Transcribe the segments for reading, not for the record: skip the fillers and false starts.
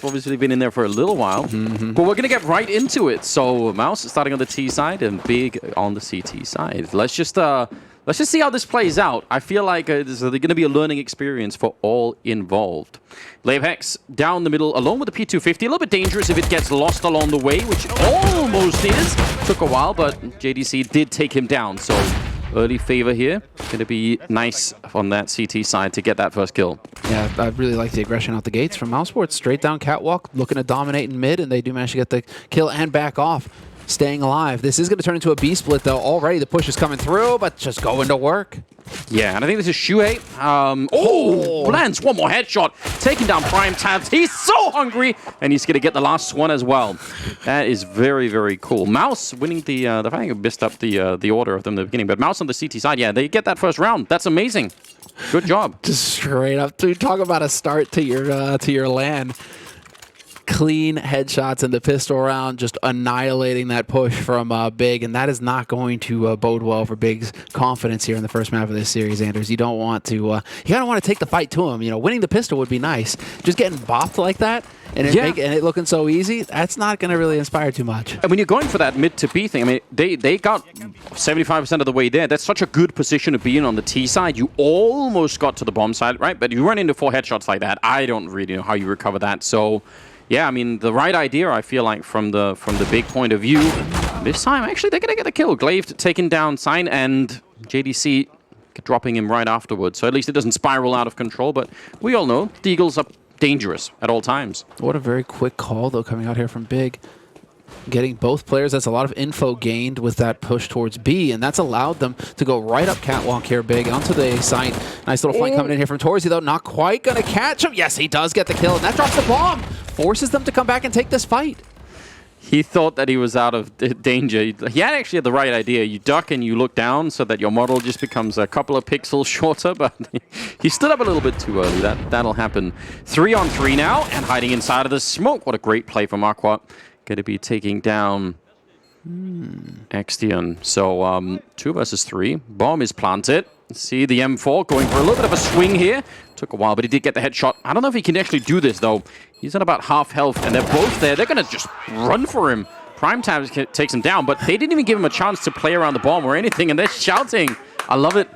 obviously been in there for a little while, but we're gonna get right into it. So mouz starting on the T side and Big on the CT side. Let's just see how this plays out. I feel like this is going to be a learning experience for all involved. Hex down the middle along with the P250. A little bit dangerous if it gets lost along the way, which almost is. Took a while, but JDC did take him down. So early favor here. Going to be nice on that CT side to get that first kill. Yeah, I really like the aggression out the gates from mousesports. Straight down catwalk, looking to dominate in mid, and they do manage to get the kill and back off. Staying alive. This is going to turn into a B split, though. Already the push is coming through, but just going to work. Yeah, and I think this is Shuhei. Lands one more headshot. Taking down Prime Tabs. He's so hungry, and he's going to get the last one as well. That is very, very cool. mouz winning the I think I missed up the order of them in the beginning, but mouz on the CT side, yeah, they get that first round. That's amazing. Good job. Just straight up. Dude, talk about a start to your LAN. Clean headshots in the pistol round, just annihilating that push from Big, and that is not going to bode well for Big's confidence here in the first map of this series, Anders. You don't want to, you kind of want to take the fight to him. You know, winning the pistol would be nice. Just getting bopped like that and it looking so easy, that's not going to really inspire too much. And when you're going for that mid to B thing, I mean, they got 75% of the way there. That's such a good position to be in on the T side. You almost got to the bomb side, right? But you run into 4 headshots like that. I don't really know how you recover that. So yeah, I mean, the right idea, I feel like, from the Big point of view. This time, actually, they're going to get the kill. Glaive taking down Sign, and JDC dropping him right afterwards. So at least it doesn't spiral out of control, but we all know Deagles are dangerous at all times. What a very quick call, though, coming out here from Big. Getting both players, that's a lot of info gained with that push towards B, and that's allowed them to go right up catwalk here, Big, onto the site. Nice little flank coming in here from Torzi, though. Not quite going to catch him. Yes, he does get the kill, and that drops the bomb. Forces them to come back and take this fight. He thought that he was out of danger. He had actually the right idea. You duck and you look down so that your model just becomes a couple of pixels shorter, but he stood up a little bit too early. That'll happen. 3-on-3 now, and hiding inside of the smoke. What a great play from Aqua. Going to be taking down Extian. So 2 versus 3. Bomb is planted. See the M4 going for a little bit of a swing here. Took a while, but he did get the headshot. I don't know if he can actually do this, though. He's at about half health, and they're both there. They're going to just run for him. Prime Tabs takes him down, but they didn't even give him a chance to play around the bomb or anything, and they're shouting. I love it.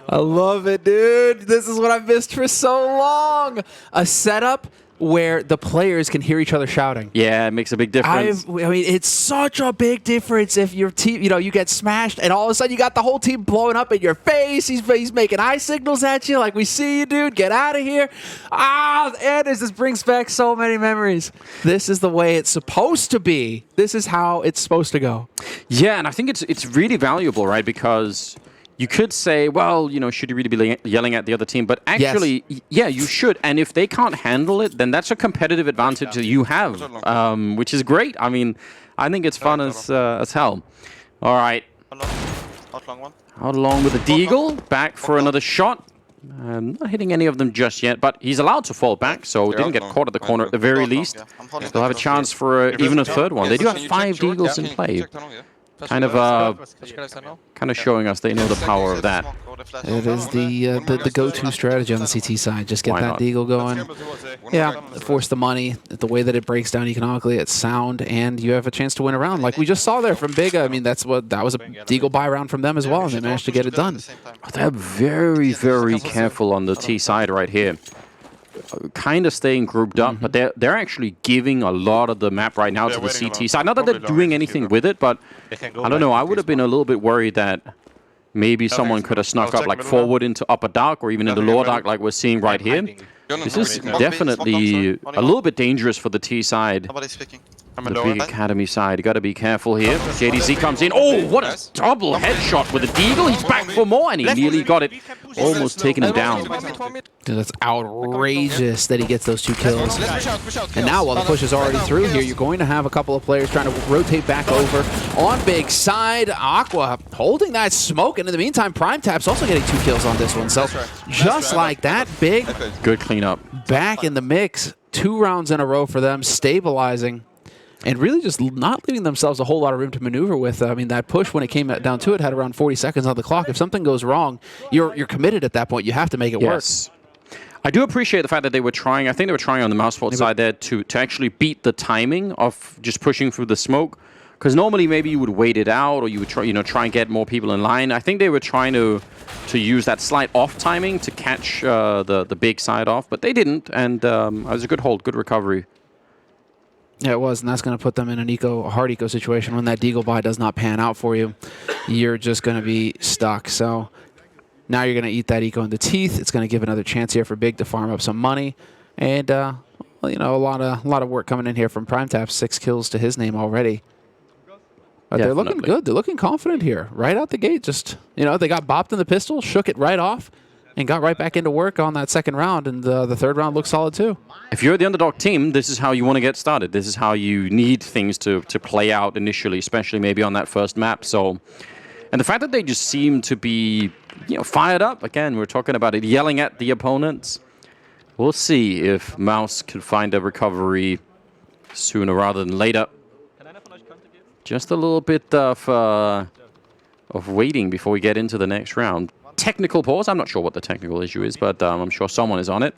I love it, dude. This is what I've missed for so long. A setup where the players can hear each other shouting. Yeah, it makes a big difference. I mean, it's such a big difference if your team, you get smashed and all of a sudden you got the whole team blowing up in your face. He's making eye signals at you like, we see you, dude. Get out of here. And this brings back so many memories. This is the way it's supposed to be. This is how it's supposed to go. Yeah, and I think it's really valuable, right? Because you could say, well, should you really be yelling at the other team? But actually, yeah, you should. And if they can't handle it, then that's a competitive advantage that you have, which is great. I mean, I think it's fun as hell. All right. Out long with the Deagle. Back for another shot. Not hitting any of them just yet, but he's allowed to fall back, so didn't get caught at the corner at the very least. They'll have a chance for even a third one. They do have 5 Deagles in play. Kind of showing us they know the power of that. It is the go-to strategy on the CT side. Just get that Deagle going. Yeah, force the money. The way that it breaks down economically, it's sound, and you have a chance to win a round. Like we just saw there from Big. I mean, that was a Deagle buy round from them as well, and they managed to get it done. They're very, very careful on the T side right here. Kind of staying grouped up, but they're actually giving a lot of the map right now to the CT side. Not that they're doing anything with it, but I don't know. I would have been a little bit worried that maybe someone could have snuck up like forward into upper dark or even into lower dark like we're seeing right here. This is definitely a little bit dangerous for the T side. The Big Academy side. You got to be careful here. JDC comes in. Oh, what a double headshot with a Deagle. He's back for more, and he nearly got it. Almost taking him down. Dude, that's outrageous that he gets those 2 kills. And now, while the push is already through here, you're going to have a couple of players trying to rotate back over on Big side. Aqua holding that smoke, and in the meantime, Prime Tap's also getting 2 kills on this one. So just like that, Big. Good cleanup. Back in the mix. 2 rounds in a row for them, stabilizing. And really just not leaving themselves a whole lot of room to maneuver with. I mean, that push, when it came down to it, had around 40 seconds on the clock. If something goes wrong, you're committed at that point. You have to make it work. I do appreciate the fact that they were trying. I think they were trying on the mouseport side there to actually beat the timing of just pushing through the smoke. Because normally maybe you would wait it out, or you would try and get more people in line. I think they were trying to use that slight off timing to catch the big side off, but they didn't. And it was a good hold, good recovery. Yeah, it was, and that's going to put them in a hard eco situation. When that deagle buy does not pan out for you, you're just going to be stuck. So now you're going to eat that eco in the teeth. It's going to give another chance here for Big to farm up some money, and well, you know, a lot of work coming in here from PrimeTap. 6 kills to his name already. But they're looking good. They're looking confident here, right out the gate. Just, you know, they got bopped in the pistol, shook it right off, and got right back into work on that second round. And the third round looks solid too. If you're the underdog team, this is how you want to get started. This is how you need things to play out initially, especially maybe on that first map. So, and the fact that they just seem to be, you know, fired up. Again, we're talking about it, yelling at the opponents. We'll see if mouz can find a recovery sooner rather than later. Just a little bit of waiting before we get into the next round. Technical pause. I'm not sure what the technical issue is, but I'm sure someone is on it.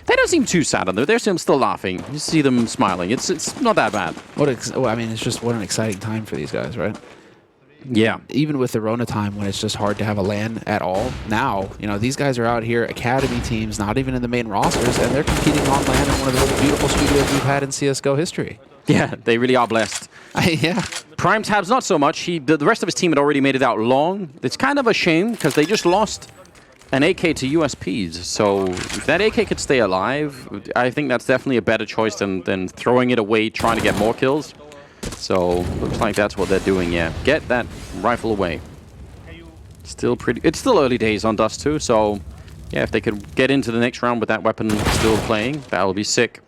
They don't seem too sad on there. They're still laughing. You see them smiling. It's not that bad. Well, I mean, it's just what an exciting time for these guys, right? Yeah. Even with the Rona time when it's just hard to have a LAN at all. Now, you know, these guys are out here, academy teams, not even in the main rosters, and they're competing on LAN in one of the most beautiful studios we've had in CSGO history. Yeah, they really are blessed. Yeah. PrimeTap's not so much. The rest of his team had already made it out long. It's kind of a shame because they just lost an AK to USPs. So if that AK could stay alive, I think that's definitely a better choice than throwing it away, trying to get more kills. So looks like that's what they're doing, yeah. Get that rifle away. It's still early days on Dust 2, so yeah, if they could get into the next round with that weapon still playing, that would be sick.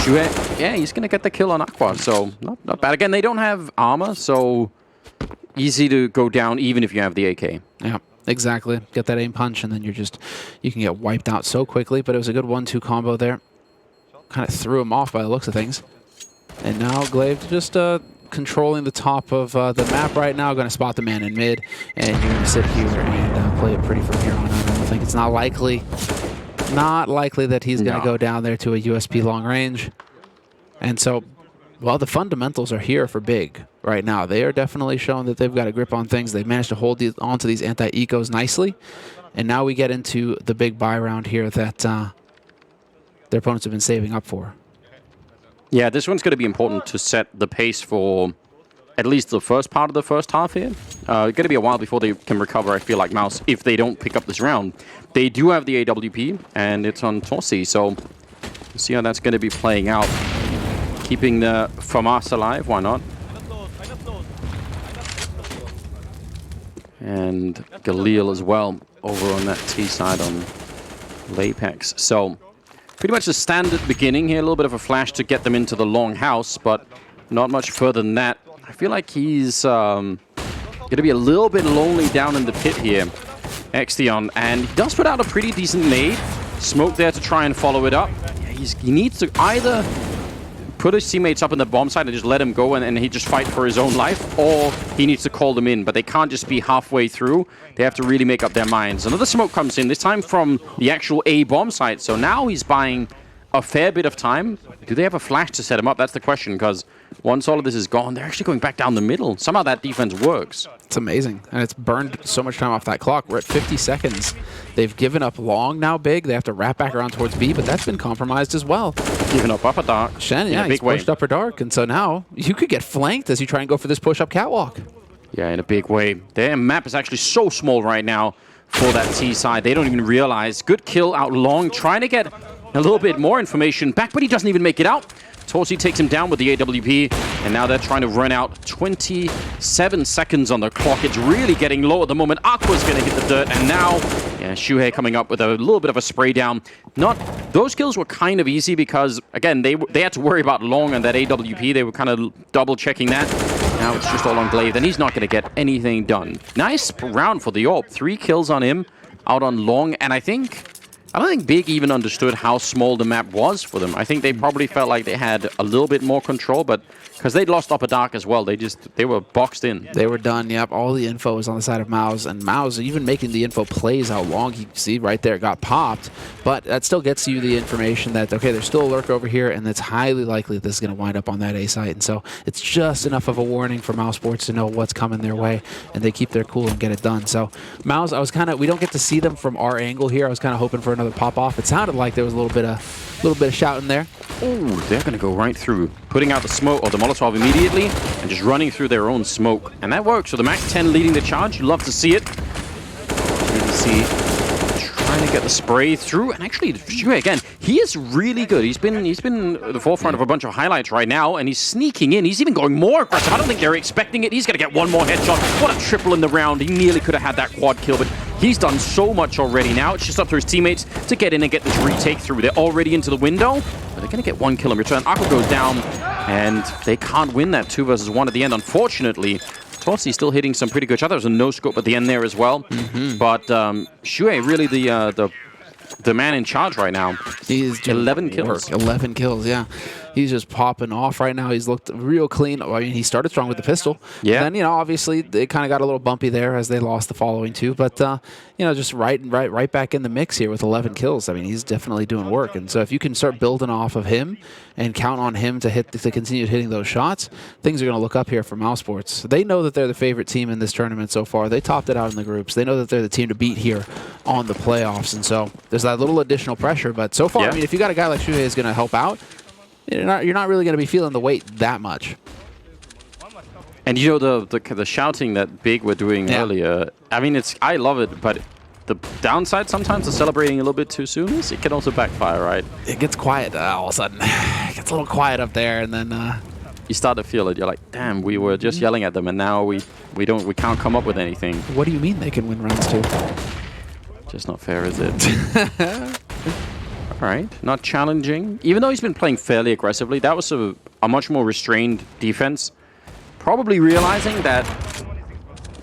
Yeah, he's going to get the kill on Aqua, so not bad. Again, they don't have armor, so easy to go down even if you have the AK. Yeah, exactly. Get that aim punch, and then you can get wiped out so quickly, but it was a good 1-2 combo there. Kind of threw him off by the looks of things. And now Glaive just controlling the top of the map right now, going to spot the man in mid, and you're going to sit here and play it pretty from here on out. I don't think it's not likely that he's going to go down there to a USP long range. And so, well, the fundamentals are here for Big right now. They are definitely showing that they've got a grip on things. They've managed to hold onto these anti-ecos nicely. And now we get into the big buy round here that their opponents have been saving up for. Yeah, this one's going to be important to set the pace for at least the first part of the first half here. It's going to be a while before they can recover, I feel like, mouz, if they don't pick up this round. They do have the AWP, and it's on Torsi, so we'll see how that's going to be playing out. Keeping the FAMAS alive, why not? And Galil as well, over on that T side on Lapex. So pretty much the standard beginning here, a little bit of a flash to get them into the long house, but not much further than that. I feel like he's going to be a little bit lonely down in the pit here, Extion, and he does put out a pretty decent nade. Smoke there to try and follow it up. Yeah, he needs to either put his teammates up in the bomb site and just let him go and he just fight for his own life, or he needs to call them in, but they can't just be halfway through. They have to really make up their minds. Another smoke comes in, this time from the actual A bomb site, so now he's buying a fair bit of time. Do they have a flash to set him up? That's the question, because once all of this is gone, they're actually going back down the middle. Somehow that defense works. It's amazing, and it's burned so much time off that clock. We're at 50 seconds. They've given up long now, Big. They have to wrap back around towards B, but that's been compromised as well. Giving up upper dark. Shen, yeah, he's pushed upper dark, and so now you could get flanked as you try and go for this push-up catwalk. Yeah, in a big way. Their map is actually so small right now for that T side. They don't even realize. Good kill out long, trying to get a little bit more information back, but he doesn't even make it out. Torsi takes him down with the AWP, and now they're trying to run out. 27 seconds on the clock. It's really getting low at the moment. Aqua's going to hit the dirt, and now, yeah, Shuhei coming up with a little bit of a spray down. Those kills were kind of easy because, again, they had to worry about long and that AWP. They were kind of double-checking that. Now it's just all on Glaive, and he's not going to get anything done. Nice round for the AWP. 3 kills on him out on long, and I think I don't think Big even understood how small the map was for them. I think they probably felt like they had a little bit more control, but because they'd lost Upper Dark as well, they were boxed in. They were done, yep. All the info was on the side of mouz, and mouz even making the info plays how long you see right there, it got popped, but that still gets you the information that, okay, there's still a lurk over here, and it's highly likely that this is going to wind up on that A site, and so it's just enough of a warning for mousesports to know what's coming their way, and they keep their cool and get it done. So mouz, I was kind of, we don't get to see them from our angle here. I was kind of hoping for another pop-off. It sounded like there was a little bit of shouting there. Ooh, they're going to go right through, putting out the smoke or the Molotov immediately and just running through their own smoke. And that works. So the Mac 10 leading the charge. You love to see it. You can see trying to get the spray through. And actually, Xue, again, he is really good. He's been at the forefront of a bunch of highlights right now, and he's sneaking in. He's even going more aggressive. I don't think they're expecting it. He's going to get one more headshot. What a triple in the round. He nearly could have had that quad kill, but he's done so much already now. It's just up to his teammates to get in and get this retake through. They're already into the window, but they're going to get one kill in return. Aqua goes down, and they can't win that 2 versus 1 at the end, unfortunately. Torsi's still hitting some pretty good shots. There was a no-scope at the end there as well. But Xue, really the man in charge right now. He's 11 kills. 11 kills, yeah. He's just popping off right now. He's looked real clean. I mean, he started strong with the pistol. Yeah. And then, you know, obviously they kind of got a little bumpy there as they lost the following 2. But, you know, just right back in the mix here with 11 kills. I mean, he's definitely doing work. And so if you can start building off of him and count on him to continue hitting those shots, things are going to look up here for mousesports. They know that they're the favorite team in this tournament so far. They topped it out in the groups. They know that they're the team to beat here on the playoffs. And so there's that little additional pressure. But so far, I mean, if you got a guy like Xue who's going to help out, you're not really going to be feeling the weight that much. And you know the shouting that Big were doing earlier. I mean, I love it, but the downside sometimes of celebrating a little bit too soon is it can also backfire, right? It gets quiet all of a sudden. It gets a little quiet up there, and then you start to feel it. You're like, damn, we were just yelling at them, and now we can't come up with anything. What do you mean they can win rounds too? Just not fair, is it? All right, not challenging. Even though he's been playing fairly aggressively, that was a much more restrained defense. Probably realizing that,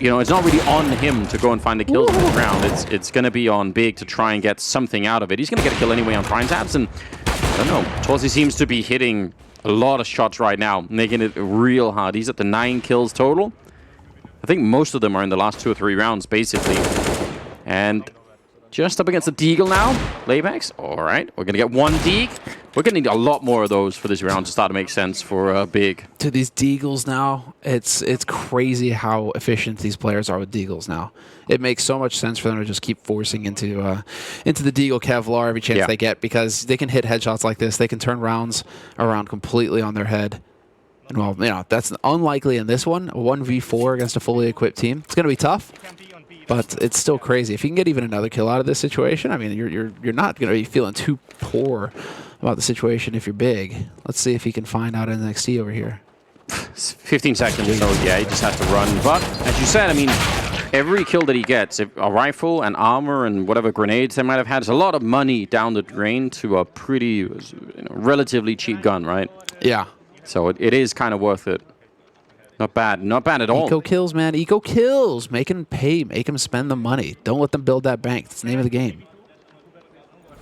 you know, it's not really on him to go and find the kills in this round. It's going to be on Big to try and get something out of it. He's going to get a kill anyway on Prime Tabs, and I don't know. Torsi seems to be hitting a lot of shots right now, making it real hard. He's at the 9 kills total. I think most of them are in the last 2 or 3 rounds, basically. And just up against the Deagle now. Laybacks. All right. We're going to get 1 Deag. We're going to need a lot more of those for this round to start to make sense for Big. To these Deagles now, it's crazy how efficient these players are with Deagles now. It makes so much sense for them to just keep forcing into the Deagle Kevlar every chance they get, because they can hit headshots like this. They can turn rounds around completely on their head. And, well, you know, that's unlikely in this one. A 1v4 against a fully equipped team. It's going to be tough. But it's still crazy. If you can get even another kill out of this situation, I mean, you're not going to be feeling too poor about the situation if you're Big. Let's see if he can find out NXT over here. 15 seconds, so yeah, he just has to run. But as you said, I mean, every kill that he gets, a rifle and armor and whatever grenades they might have had, is a lot of money down the drain to a pretty, relatively cheap gun, right? Yeah. So it is kind of worth it. Not bad. Not bad at all. Eco kills, man. Eco kills. Make them pay. Make them spend the money. Don't let them build that bank. That's the name of the game.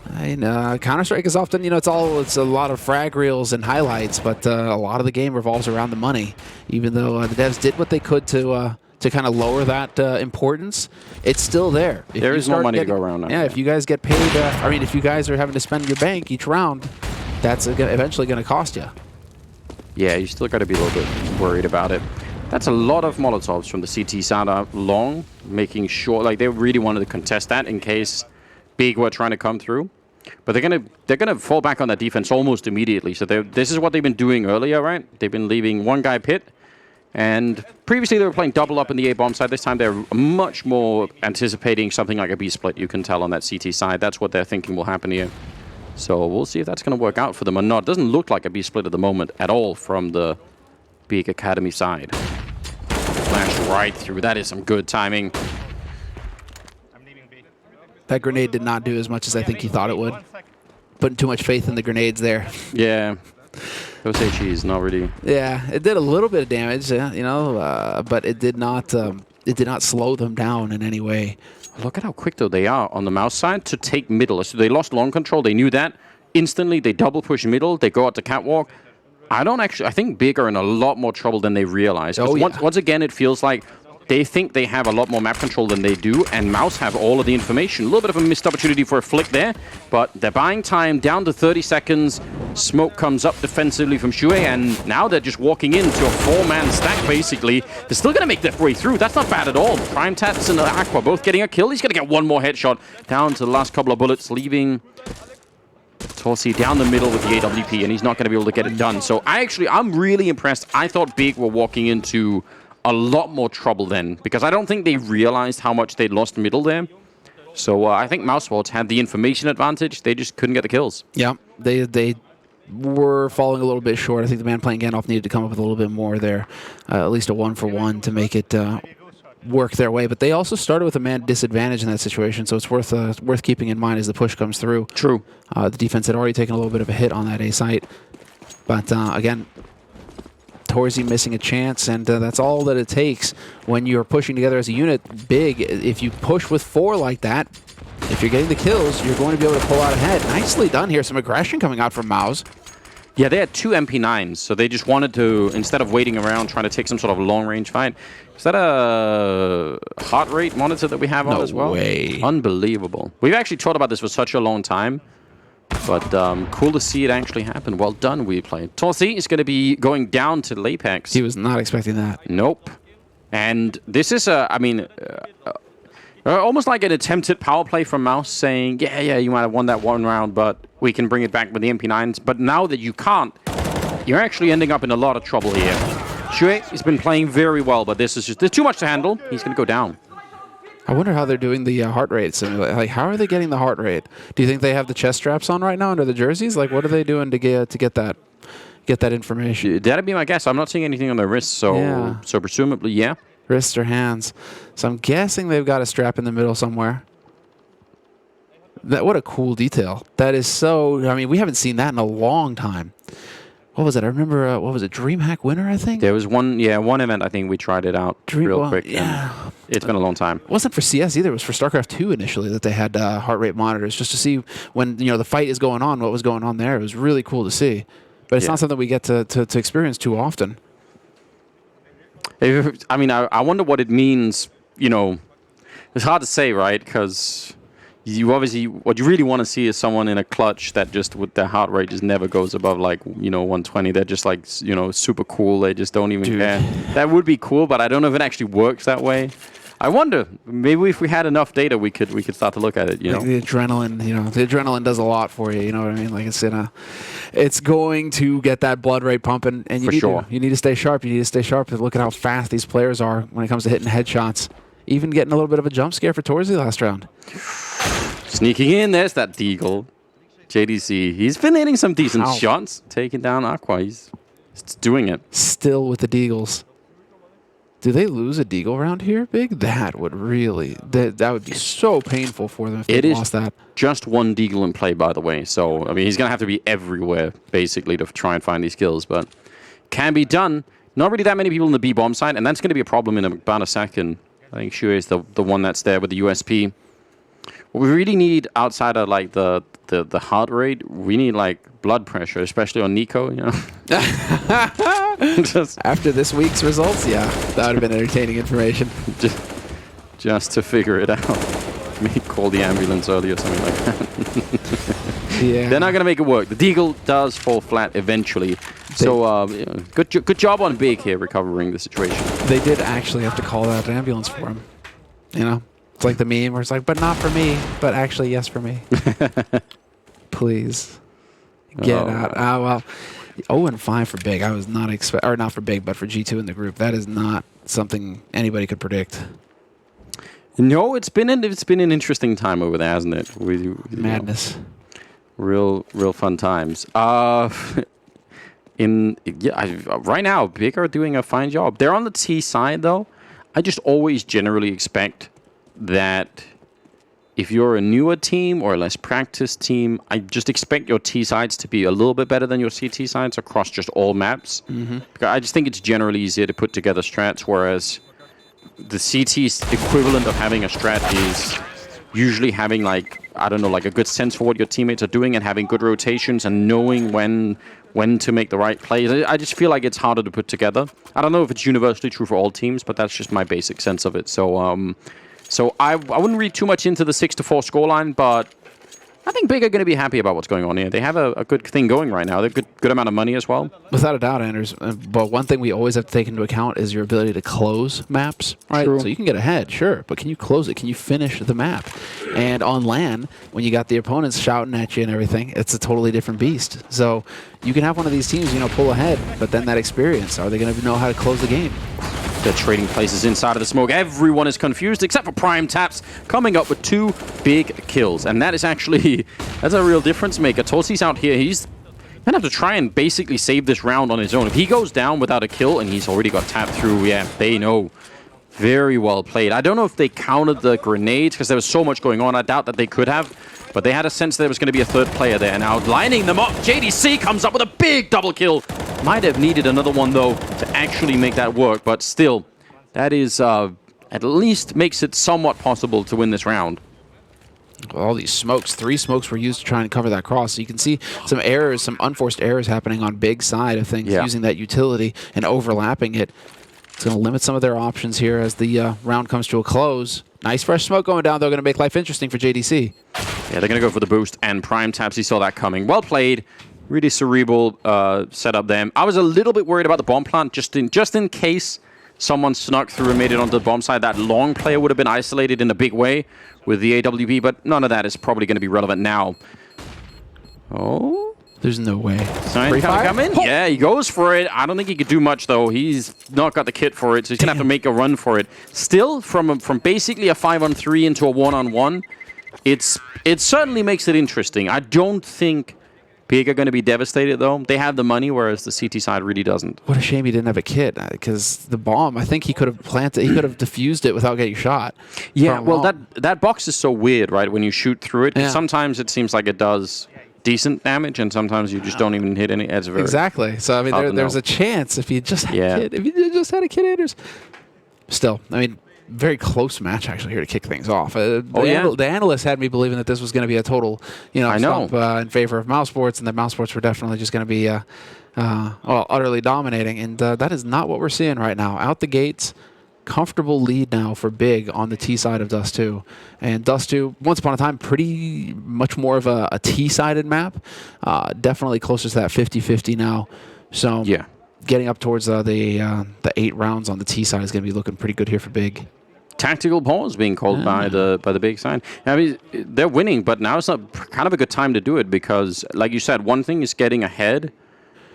Counter-Strike is often, you know, it's a lot of frag reels and highlights, but a lot of the game revolves around the money. Even though the devs did what they could to kind of lower that importance, it's still there. There is more money to go around now. Yeah, if you guys get paid, I mean, if you guys are having to spend your bank each round, that's eventually going to cost you. Yeah, you still got to be a little bit worried about it. That's a lot of Molotovs from the CT side out long, making sure, like, they really wanted to contest that in case Big were trying to come through. But they're gonna fall back on that defense almost immediately. So this is what they've been doing earlier, right? They've been leaving one guy pit, and previously they were playing double up in the A-bomb side. This time they're much more anticipating something like a B split. You can tell on that CT side. That's what they're thinking will happen here. So we'll see if that's going to work out for them or not. It doesn't look like a B split at the moment at all from the Big Academy side. Flash right through. That is some good timing. That grenade did not do as much as I think he thought it would. Putting too much faith in the grenades there. Yeah. Those HEs, not really. Yeah, it did a little bit of damage, you know, but it did not slow them down in any way Look at how quick, though, they are on the mouse side to take middle. So they lost long control. They knew that. Instantly, they double push middle. They go out to catwalk. I think Big are in a lot more trouble than they realize. Oh, yeah. Once again, it feels like they think they have a lot more map control than they do, and mouz have all of the information. A little bit of a missed opportunity for a flick there, but they're buying time, down to 30 seconds. Smoke comes up defensively from Shuey, and now they're just walking into a 4-man stack, basically. They're still going to make their way through. That's not bad at all. Prime Tats and Aqua both getting a kill. He's going to get one more headshot down to the last couple of bullets, leaving Torsi down the middle with the AWP, and he's not going to be able to get it done. So I'm really impressed. I thought Big were walking into a lot more trouble then, because I don't think they realized how much they'd lost middle there. So I think mouz had the information advantage. They just couldn't get the kills. Yeah, they were falling a little bit short. I think the man playing Gandalf needed to come up with a little bit more there, at least a 1-for-1 to make it work their way. But they also started with a man disadvantage in that situation, so it's worth keeping in mind as the push comes through. True. The defense had already taken a little bit of a hit on that A site. But again, Torsi missing a chance, and that's all that it takes when you're pushing together as a unit. Big, if you push with 4 like that, if you're getting the kills, you're going to be able to pull out ahead. Nicely done here. Some aggression coming out from mouz. Yeah, they had 2 MP9s, so they just wanted to, instead of waiting around trying to take some sort of long-range fight. Is that a heart rate monitor that we have on as well? No way. Unbelievable. We've actually talked about this for such a long time, but cool to see it actually happen. Well done, WePlay. Torsi is going to be going down to Lapex. He was not expecting that. Nope. And this is almost like an attempted power play from mouz, saying, yeah, you might have won that one round, but we can bring it back with the MP9s. But now that you can't, you're actually ending up in a lot of trouble here. Shuey has been playing very well, but this is just, there's too much to handle. He's going to go down. I wonder how they're doing the heart rates. Like, how are they getting the heart rate? Do you think they have the chest straps on right now under the jerseys? Like, what are they doing to get that information? That'd be my guess. I'm not seeing anything on their wrists, so presumably, yeah. Wrists or hands. So I'm guessing they've got a strap in the middle somewhere. What a cool detail. That is so... I mean, we haven't seen that in a long time. What was it? I remember, what was it? DreamHack Winter, I think? There was one event, I think we tried it out real quick. Yeah. It's been a long time. It wasn't for CS either. It was for StarCraft 2 initially that they had heart rate monitors, just to see when the fight is going on, what was going on there. It was really cool to see. But it's not something we get to experience too often. I mean, I wonder what it means, It's hard to say, right? Because you obviously, what you really want to see is someone in a clutch that just, with their heart rate just never goes above, 120. They're just, super cool. They just don't even care. That would be cool, but I don't know if it actually works that way. I wonder, maybe if we had enough data, we could start to look at it, The adrenaline, the adrenaline does a lot for you, you know what I mean? Like, it's going to get that blood rate pumping, and you need to stay sharp. You need to stay sharp. Look at how fast these players are when it comes to hitting headshots. Even getting a little bit of a jump scare for Torsi last round. Sneaking in, there's that Deagle. JDC, he's been hitting some decent shots, taking down Aqua. He's doing it. Still with the Deagles. Do they lose a Deagle round here, Big? That would really... That would be so painful for them if they lost that. Just one Deagle in play, by the way. So, I mean, he's going to have to be everywhere, basically, to try and find these kills. But can be done. Not really that many people in the B-bomb side, and that's going to be a problem in about a second. I think Shuey is the one that's there with the USP. What we really need outside of the heart rate, we need blood pressure, especially on Nico, After this week's results, yeah, that would have been entertaining information. Just to figure it out. Maybe call the ambulance early or something like that. Yeah. They're not going to make it work. The Deagle does fall flat eventually. So, good job on Big here recovering the situation. They did actually have to call out an ambulance for him. It's like the meme where it's like, but not for me, but actually yes for me. Please. Get out. Well, 0-5 for Big. I was not or not for Big, but for G2 in the group. That is not something anybody could predict. No, it's been an interesting time over there, hasn't it? Madness. Real fun times. Right now, Big are doing a fine job. They're on the T side, though. I just always generally expect that if you're a newer team or a less practiced team, I just expect your T sides to be a little bit better than your CT sides across just all maps. Mm-hmm. Because I just think it's generally easier to put together strats, whereas the CT's equivalent of having a strat is usually having like, I don't know, like a good sense for what your teammates are doing and having good rotations and knowing when to make the right plays. I just feel like it's harder to put together. I don't know if it's universally true for all teams, but that's just my basic sense of it. So so I wouldn't read too much into the 6-4 scoreline, but I think Big are going to be happy about what's going on here. They have a good thing going right now. They're good amount of money as well. Without a doubt, Anders. But one thing we always have to take into account is your ability to close maps, right? True. So you can get ahead, sure, but can you close it? Can you finish the map? And on LAN, when you got the opponents shouting at you and everything, it's a totally different beast. So you can have one of these teams, you know, pull ahead, but then that experience, are they going to know how to close the game? They're trading places inside of the smoke. Everyone is confused except for Prime.Taps coming up with 2 big kills. And that is actually, that's a real difference maker. Torsi's out here. He's going to have to try and basically save this round on his own. If he goes down without a kill and he's already got tapped through, yeah, they know. Very well played. I don't know if they countered the grenades because there was so much going on. I doubt that they could have. But they had a sense there was going to be a third player there. Now lining them up, JDC comes up with a big double kill. Might have needed another one, though, to actually make that work. But still, that is at least makes it somewhat possible to win this round. All these smokes, 3 smokes were used to try and cover that cross. So you can see some errors, some unforced errors happening on Big side of things, using that utility and overlapping it. It's going to limit some of their options here as the round comes to a close. Nice fresh smoke going down, though, going to make life interesting for JDC. Yeah, they're going to go for the boost, and Prime.Taps, he saw that coming. Well played. Really cerebral setup there. I was a little bit worried about the bomb plant, just in case someone snuck through and made it onto the bomb side. That long player would have been isolated in a big way with the AWP, but none of that is probably going to be relevant now. Oh. There's no way. Sign come in? Yeah, he goes for it. I don't think he could do much, though. He's not got the kit for it, so he's going to have to make a run for it. Still, from basically a 5-on-3 into a 1-on-1, it certainly makes it interesting. I don't think Big are going to be devastated, though. They have the money, whereas the CT side really doesn't. What a shame he didn't have a kit, because the bomb, I think he could have planted, he could have diffused it without getting shot. Yeah, well, that box is so weird, right, when you shoot through it. Yeah. Sometimes it seems like it does decent damage, and sometimes you just don't even hit any. Exactly. So, I mean, there's a chance if you just had a kit. If you just had a kit, Anders. Still, I mean, very close match actually here to kick things off. The analysts had me believing that this was going to be a total, stomp in favor of mousesports, and that mousesports were definitely just going to be utterly dominating. And that is not what we're seeing right now. Out the gates, comfortable lead now for Big on the T side of Dust 2. And Dust 2, once upon a time, pretty much more of a T-sided map. Definitely closer to that 50-50 now. So yeah, getting up towards the 8 rounds on the T side is going to be looking pretty good here for Big. Tactical pause being called by the Big side. I mean, they're winning, but now it's not kind of a good time to do it because, like you said, one thing is getting ahead.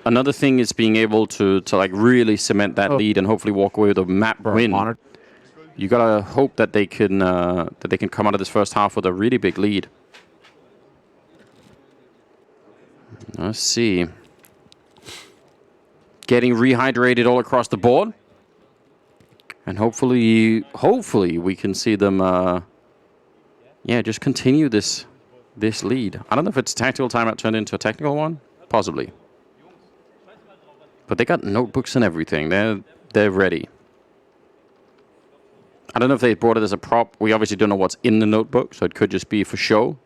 Another thing is being able to like really cement that lead and hopefully walk away with a map win. You gotta hope that they can come out of this first half with a really big lead. Let's see. Getting rehydrated all across the board, and hopefully we can see them. Just continue this lead. I don't know if it's a tactical timeout turned into a technical one, possibly. But they got notebooks and everything. They're ready. I don't know if they brought it as a prop. We obviously don't know what's in the notebook, so it could just be for show.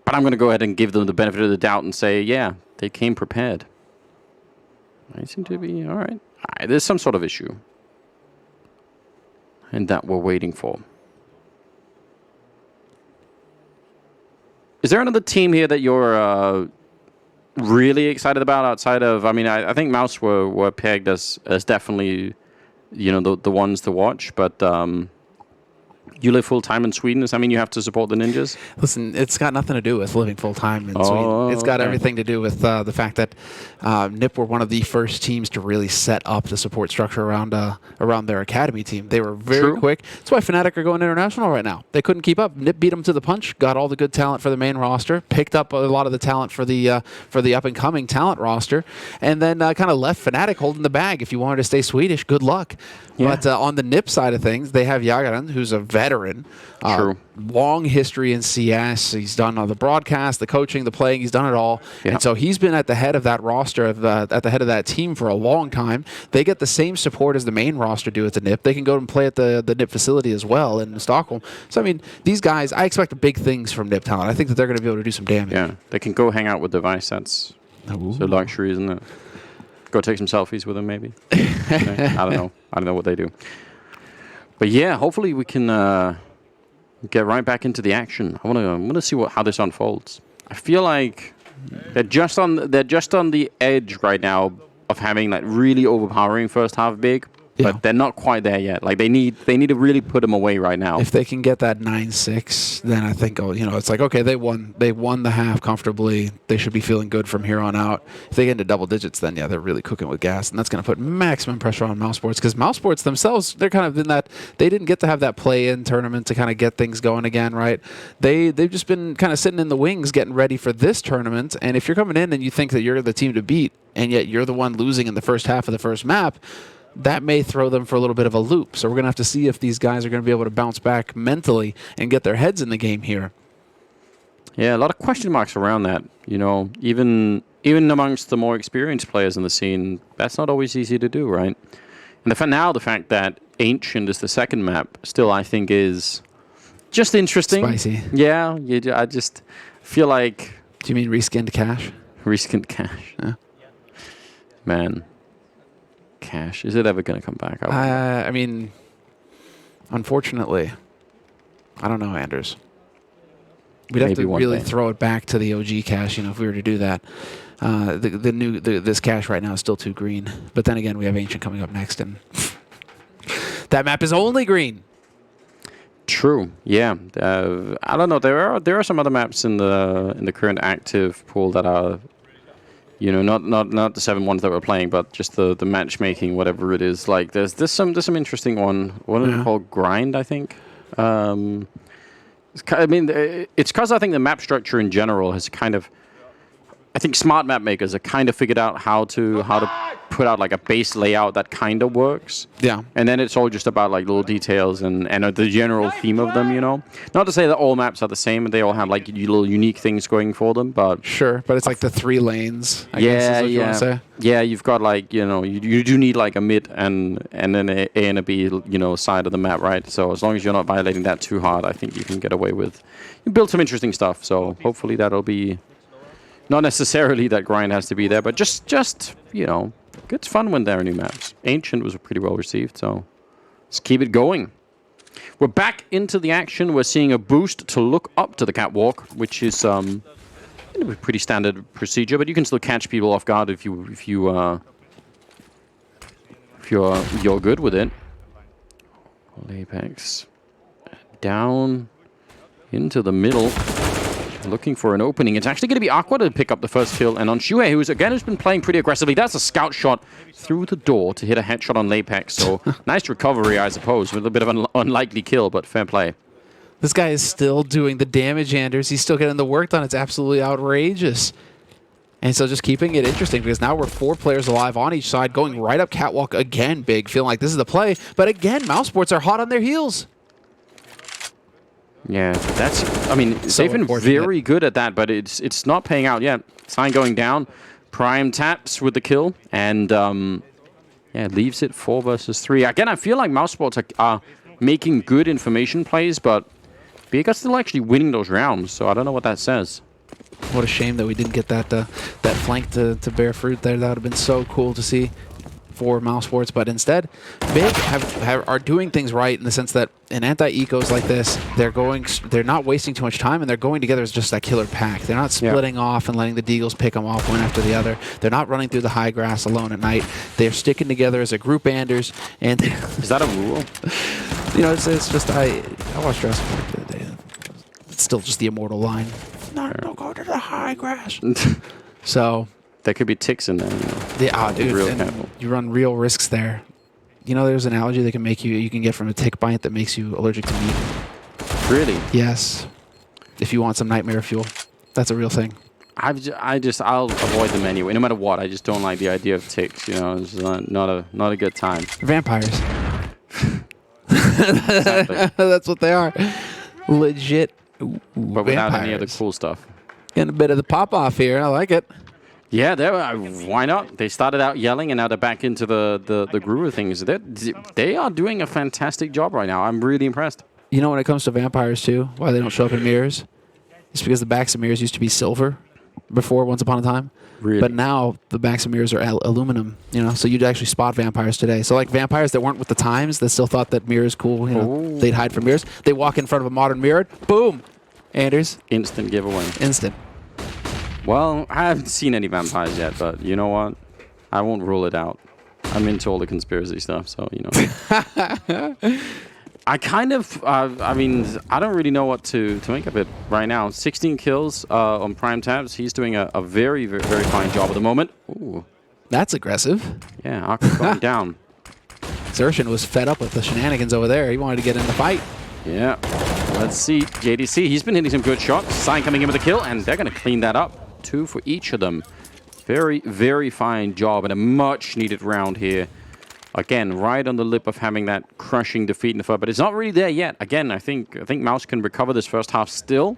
But I'm going to go ahead and give them the benefit of the doubt and say, yeah, they came prepared. They seem to be all right. There's some sort of issue. And that we're waiting for. Is there another team here that you're really excited about outside of, I mean, I think mouz were pegged as definitely, the ones to watch, but you live full-time in Sweden. Does that mean you have to support the ninjas? Listen, it's got nothing to do with living full-time in Sweden. It's got everything to do with the fact that NIP were one of the first teams to really set up the support structure around their academy team. They were very quick. That's why Fnatic are going international right now. They couldn't keep up. NIP beat them to the punch, got all the good talent for the main roster, picked up a lot of the talent for the up-and-coming talent roster, and then kind of left Fnatic holding the bag. If you wanted to stay Swedish, good luck. Yeah. But on the NIP side of things, they have Jagaran, who's a veteran veteran. True. Long history in CS. He's done all the broadcast, the coaching, the playing. He's done it all. Yeah. And so he's been at the head of that roster, at the head of that team for a long time. They get the same support as the main roster do at the NIP. They can go and play at the NIP facility as well in Stockholm. So, I mean, these guys, I expect big things from NIP Talent. I think that they're going to be able to do some damage. Yeah, they can go hang out with Device. That's a luxury, isn't it? Go take some selfies with them, maybe. I don't know. I don't know what they do. But yeah, hopefully we can get right back into the action. I want to see how this unfolds. I feel like they're just on the edge right now of having like really overpowering first half big. Yeah. But they're not quite there yet. Like they need to really put them away right now. If they can get that 9-6, then I think it's like, okay, they won the half comfortably. They should be feeling good from here on out. If they get into double digits, then yeah, they're really cooking with gas, and that's going to put maximum pressure on mousesports, because mousesports themselves, they're kind of in that, they didn't get to have that play-in tournament to kind of get things going again, right? They've just been kind of sitting in the wings getting ready for this tournament, and if you're coming in and you think that you're the team to beat, and yet you're the one losing in the first half of the first map, that may throw them for a little bit of a loop. So we're going to have to see if these guys are going to be able to bounce back mentally and get their heads in the game here. Yeah, a lot of question marks around that. You know, even amongst the more experienced players in the scene, that's not always easy to do, right? And the fact that Ancient is the second map still, I think, is just interesting. Spicy. Yeah, I just feel like... Do you mean reskinned cash? Reskinned cash. Yeah. Man. Cash. Is it ever going to come back? I mean, unfortunately, I don't know, Anders. We'd have to really throw it back to the OG cash, if we were to do that. This cash right now is still too green. But then again, we have Ancient coming up next, and that map is only green. True. Yeah. I don't know. There are some other maps in the current active pool that are, not the 7 ones that we're playing, but just the matchmaking, whatever it is. Like there's some interesting one. What is it called? Grind, I think. It's because I think the map structure in general has kind of, I think smart map makers have kind of figured out how to put out like a base layout that kind of works. Yeah. And then it's all just about like little details and the general theme of them, Not to say that all maps are the same and they all have like little unique things going for them, but... Sure, but it's like the 3 lanes, I guess is what you want to say. Yeah, you've got like, you do need like a mid and then a and a B, side of the map, right? So as long as you're not violating that too hard, I think you can get away with... You build some interesting stuff, so hopefully that'll be... Not necessarily that grind has to be there, but just it's fun when there are new maps. Ancient was pretty well received, so let's keep it going. We're back into the action. We're seeing a boost to look up to the catwalk, which is a pretty standard procedure, but you can still catch people off guard if you're good with it. Apex down into the middle. Looking for an opening. It's actually going to be Aqua to pick up the first kill, and on Shuhei, who's been playing pretty aggressively. That's a scout shot through the door to hit a headshot on Apex. So nice recovery, I suppose, with a bit of an unlikely kill, but fair play. This guy is still doing the damage, Anders. He's still getting the work done. It's absolutely outrageous. And so just keeping it interesting, because now we're 4 players alive on each side, going right up catwalk again, big, feeling like this is the play. But again, mousesports are hot on their heels. Yeah, that's... I mean, so they've been very good at that, but it's not paying out yet. Sign going down. Prime taps with the kill, and leaves it 4 versus 3. Again, I feel like mousesports are making good information plays, but Big are still actually winning those rounds, so I don't know what that says. What a shame that we didn't get that flank to bear fruit there. That would have been so cool to see for mousesports, but instead, Big are doing things right in the sense that in anti-ecos like this, they're not wasting too much time, and they're going together as just that killer pack. They're not splitting off and letting the Deagles pick them off one after the other. They're not running through the high grass alone at night. They're sticking together as a group, Anders. And is that a rule? It's just I watched Jurassic Park the other day. It's still just the immortal line. No, don't go to the high grass. So. There could be ticks in there. Yeah, dude. Real careful. You run real risks there. There's an allergy that can make you can get from a tick bite that makes you allergic to meat. Really? Yes. If you want some nightmare fuel, that's a real thing. I'll avoid them anyway, no matter what. I just don't like the idea of ticks. It's not a good time. Vampires. Exactly. That's what they are. Legit. But without any of the cool stuff. Getting a bit of the pop-off here. I like it. Yeah, why not? They started out yelling, and now they're back into the groove of things. They are doing a fantastic job right now. I'm really impressed. You know, when it comes to vampires, too, why they don't show up in mirrors? It's because the backs of mirrors used to be silver before, once upon a time. Really? But now the backs of mirrors are aluminum, you know, so you'd actually spot vampires today. So like vampires that weren't with the times, that still thought that mirrors cool, you know, they'd hide from mirrors. They walk in front of a modern mirror, boom, Anders. Instant giveaway. Instant. Well, I haven't seen any vampires yet, but you know what? I won't rule it out. I'm into all the conspiracy stuff, so, you know. I kind of, I mean, I don't really know what to make of it right now. 16 kills on prime tabs. He's doing a very, very, very fine job at the moment. Ooh. That's aggressive. Yeah, Aqua going down. Xertion was fed up with the shenanigans over there. He wanted to get in the fight. Yeah. Let's see. JDC, he's been hitting some good shots. Sign coming in with a kill, and they're going to clean that up. 2 for each of them. Very, very fine job and a much-needed round here. Again, right on the lip of having that crushing defeat in the first, but it's not really there yet. Again, I think mouz can recover this first half still.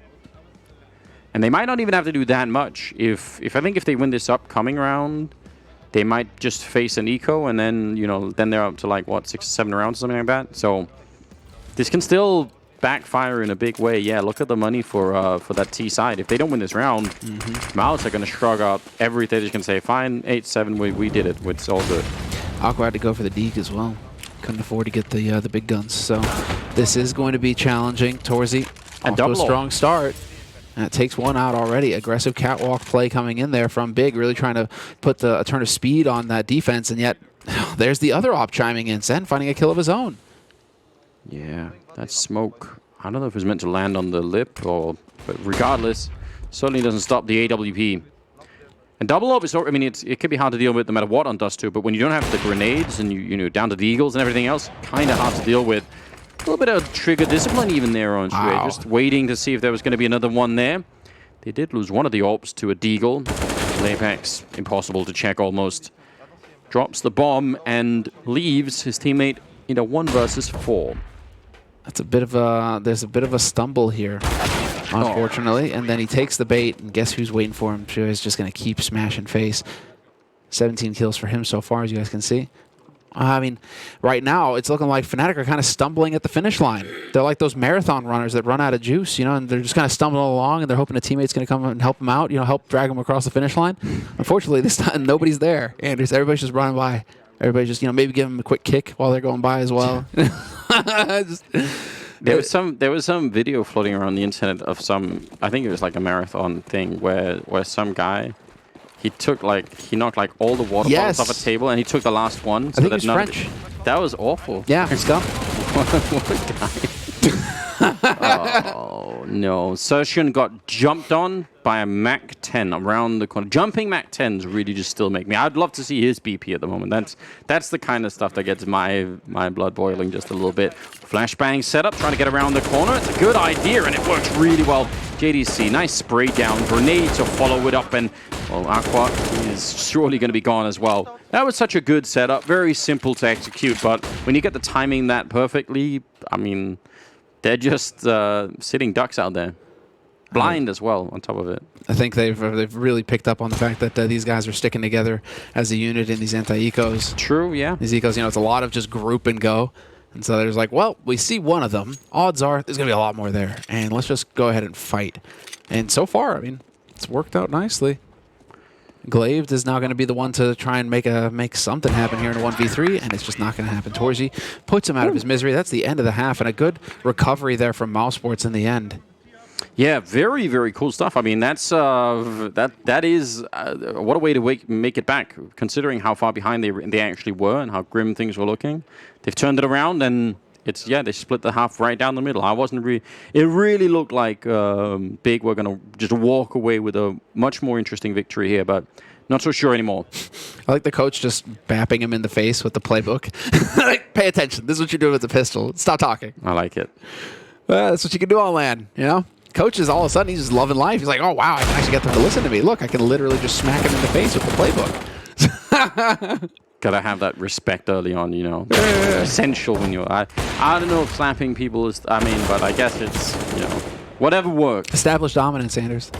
And they might not even have to do that much. I think if they win this upcoming round, they might just face an eco, and then, you know, then they're up to like, what, 6 or 7 rounds or something like that. So this can still backfire in a big way. Yeah, look at the money for that T side. If they don't win this round, mouz are going to shrug out everything. They can say, fine, 8-7, we did it. It's all good. Aqua had to go for the deke as well. Couldn't afford to get the big guns. So this is going to be challenging. Torzy off to a strong start. And it takes one out already. Aggressive catwalk play coming in there from Big, really trying to put a turn of speed on that defense. And yet there's the other op chiming in. Sen finding a kill of his own. Yeah, that smoke. I don't know if it was meant to land on the lip, but regardless, certainly doesn't stop the AWP. And double up is, I mean, it can be hard to deal with no matter what on Dust 2, but when you don't have the grenades and you know, down to the Eagles and everything else, kind of hard to deal with. A little bit of trigger discipline even there on Shui, just waiting to see if there was going to be another one there. They did lose one of the AWPs to a Deagle. Apex, impossible to check almost. Drops the bomb and leaves his teammate in a 1 versus 4. That's a bit of a, there's a bit of a stumble here, unfortunately. And then he takes the bait, and guess who's waiting for him? Shui is just going to keep smashing face. 17 kills for him so far, as you guys can see. I mean, right now, it's looking like Fnatic are kind of stumbling at the finish line. They're like those marathon runners that run out of juice, you know, and they're just kind of stumbling along, and they're hoping a teammate's going to come and help them out, you know, help drag them across the finish line. Unfortunately, this time, nobody's there. And everybody's just running by. Everybody's just, you know, maybe give them a quick kick while they're going by as well. There was some video floating around the internet of some, I think it was like a marathon thing where some guy, he knocked like all the water bottles off a table, and he took the last one. So I think he's French. That was awful. Yeah, it's gone. What a guy. Oh, no. Xertion got jumped on by a Mac 10 around the corner. Jumping Mac 10s really just still make me. I'd love to see his BP at the moment. That's the kind of stuff that gets my blood boiling just a little bit. Flashbang setup, trying to get around the corner. It's a good idea, and it works really well. JDC, nice spray down. Grenade to follow it up, and, well, Aqua is surely going to be gone as well. That was such a good setup. Very simple to execute, but when you get the timing that perfectly, I mean, they're just sitting ducks out there. Blind as well, on top of it. I think they've really picked up on the fact that these guys are sticking together as a unit in these anti-ecos. True, yeah. These ecos, you know, it's a lot of just group and go. And so there's like, well, we see one of them. Odds are there's going to be a lot more there. And let's just go ahead and fight. And so far, I mean, it's worked out nicely. Glaive is now going to be the one to try and make something happen here in a 1v3, and it's just not going to happen. Torzy puts him out of his misery. That's the end of the half, and a good recovery there from mousesports in the end. Yeah, very, very cool stuff. I mean, that's that is what a way to make it back, considering how far behind they actually were and how grim things were looking. They've turned it around, and it's, yeah, they split the half right down the middle. It really looked like Big were going to just walk away with a much more interesting victory here, but not so sure anymore. I like the coach just bapping him in the face with the playbook. Like, pay attention. This is what you're doing with the pistol. Stop talking. I like it. That's what you can do on LAN, you know? Coach is all of a sudden, he's just loving life. He's like, oh, wow, I can actually get them to listen to me. Look, I can literally just smack him in the face with the playbook. Gotta have that respect early on, you know. Essential when you're... I don't know if slapping people is... I mean, but I guess it's, you know, whatever works. Established dominance, Anders.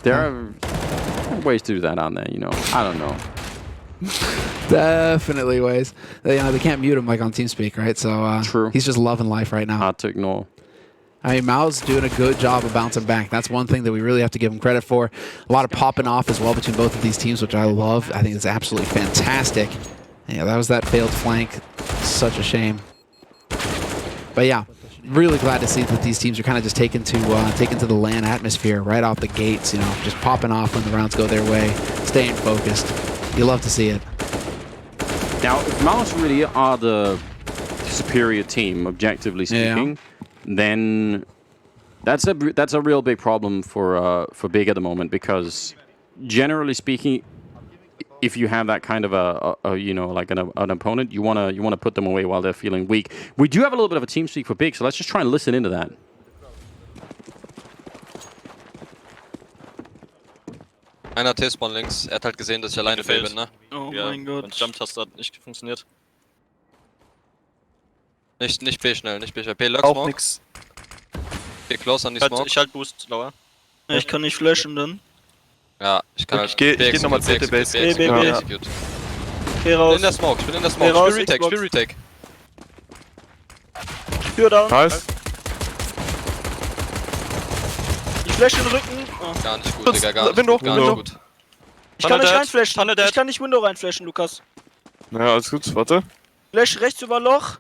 There are ways to do that on there, you know. I don't know. Definitely ways. They can't mute him like on TeamSpeak, right? So True. He's just loving life right now. Hard to ignore. I mean, mouz doing a good job of bouncing back. That's one thing that we really have to give him credit for. A lot of popping off as well between both of these teams, which I love. I think it's absolutely fantastic. Yeah, that was that failed flank. Such a shame. But yeah, really glad to see that these teams are kind of just taken to the LAN atmosphere right off the gates. You know, just popping off when the rounds go their way, staying focused. You love to see it. Now, if mouz really are the superior team, objectively speaking, then that's a real big problem for Big at the moment, because generally speaking, if you have that kind of a you know, like an opponent, you wanna put them away while they're feeling weak. We do have a little bit of a team speak for Big, so let's just try and listen into that. Einer T-Spawn links, hat halt gesehen, dass ich alleine fail bin, ne? Oh mein Gott. Meine Jump-Taste hat nicht funktioniert. Nicht B schnell, nicht B schnell. B Lux Auch nix. B close an die Smoke. Ich halt Boost, Lauer. Ich kann nicht flashen dann. Ja, ich kann halt. Ich geh nochmal CT Base. B execute. Geh raus. Ich bin in der Smoke, ich spiel Retake. Tür down. Nice. Ich flash den Rücken. Oh. Gar nicht gut, Digga, gar Window, nicht Window. gut. Ich kann nicht Dead. reinflashen. Ich kann nicht Window reinflashen, Lukas. Ja, alles gut, warte. Flash rechts über Loch.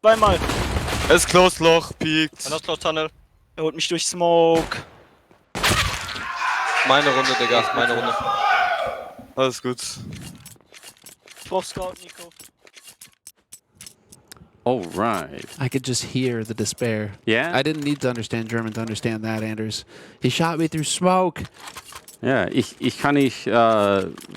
Zweimal. Es ist close, Loch, peaked. Einer ist close Tunnel. Er holt mich durch Smoke. Meine Runde, Digga, meine Runde. Alles gut. Ich brauch Scout, Nico. All right. I could just hear the despair. Yeah? I didn't need to understand German to understand that, Anders. He shot me through smoke. Yeah, ich kann nicht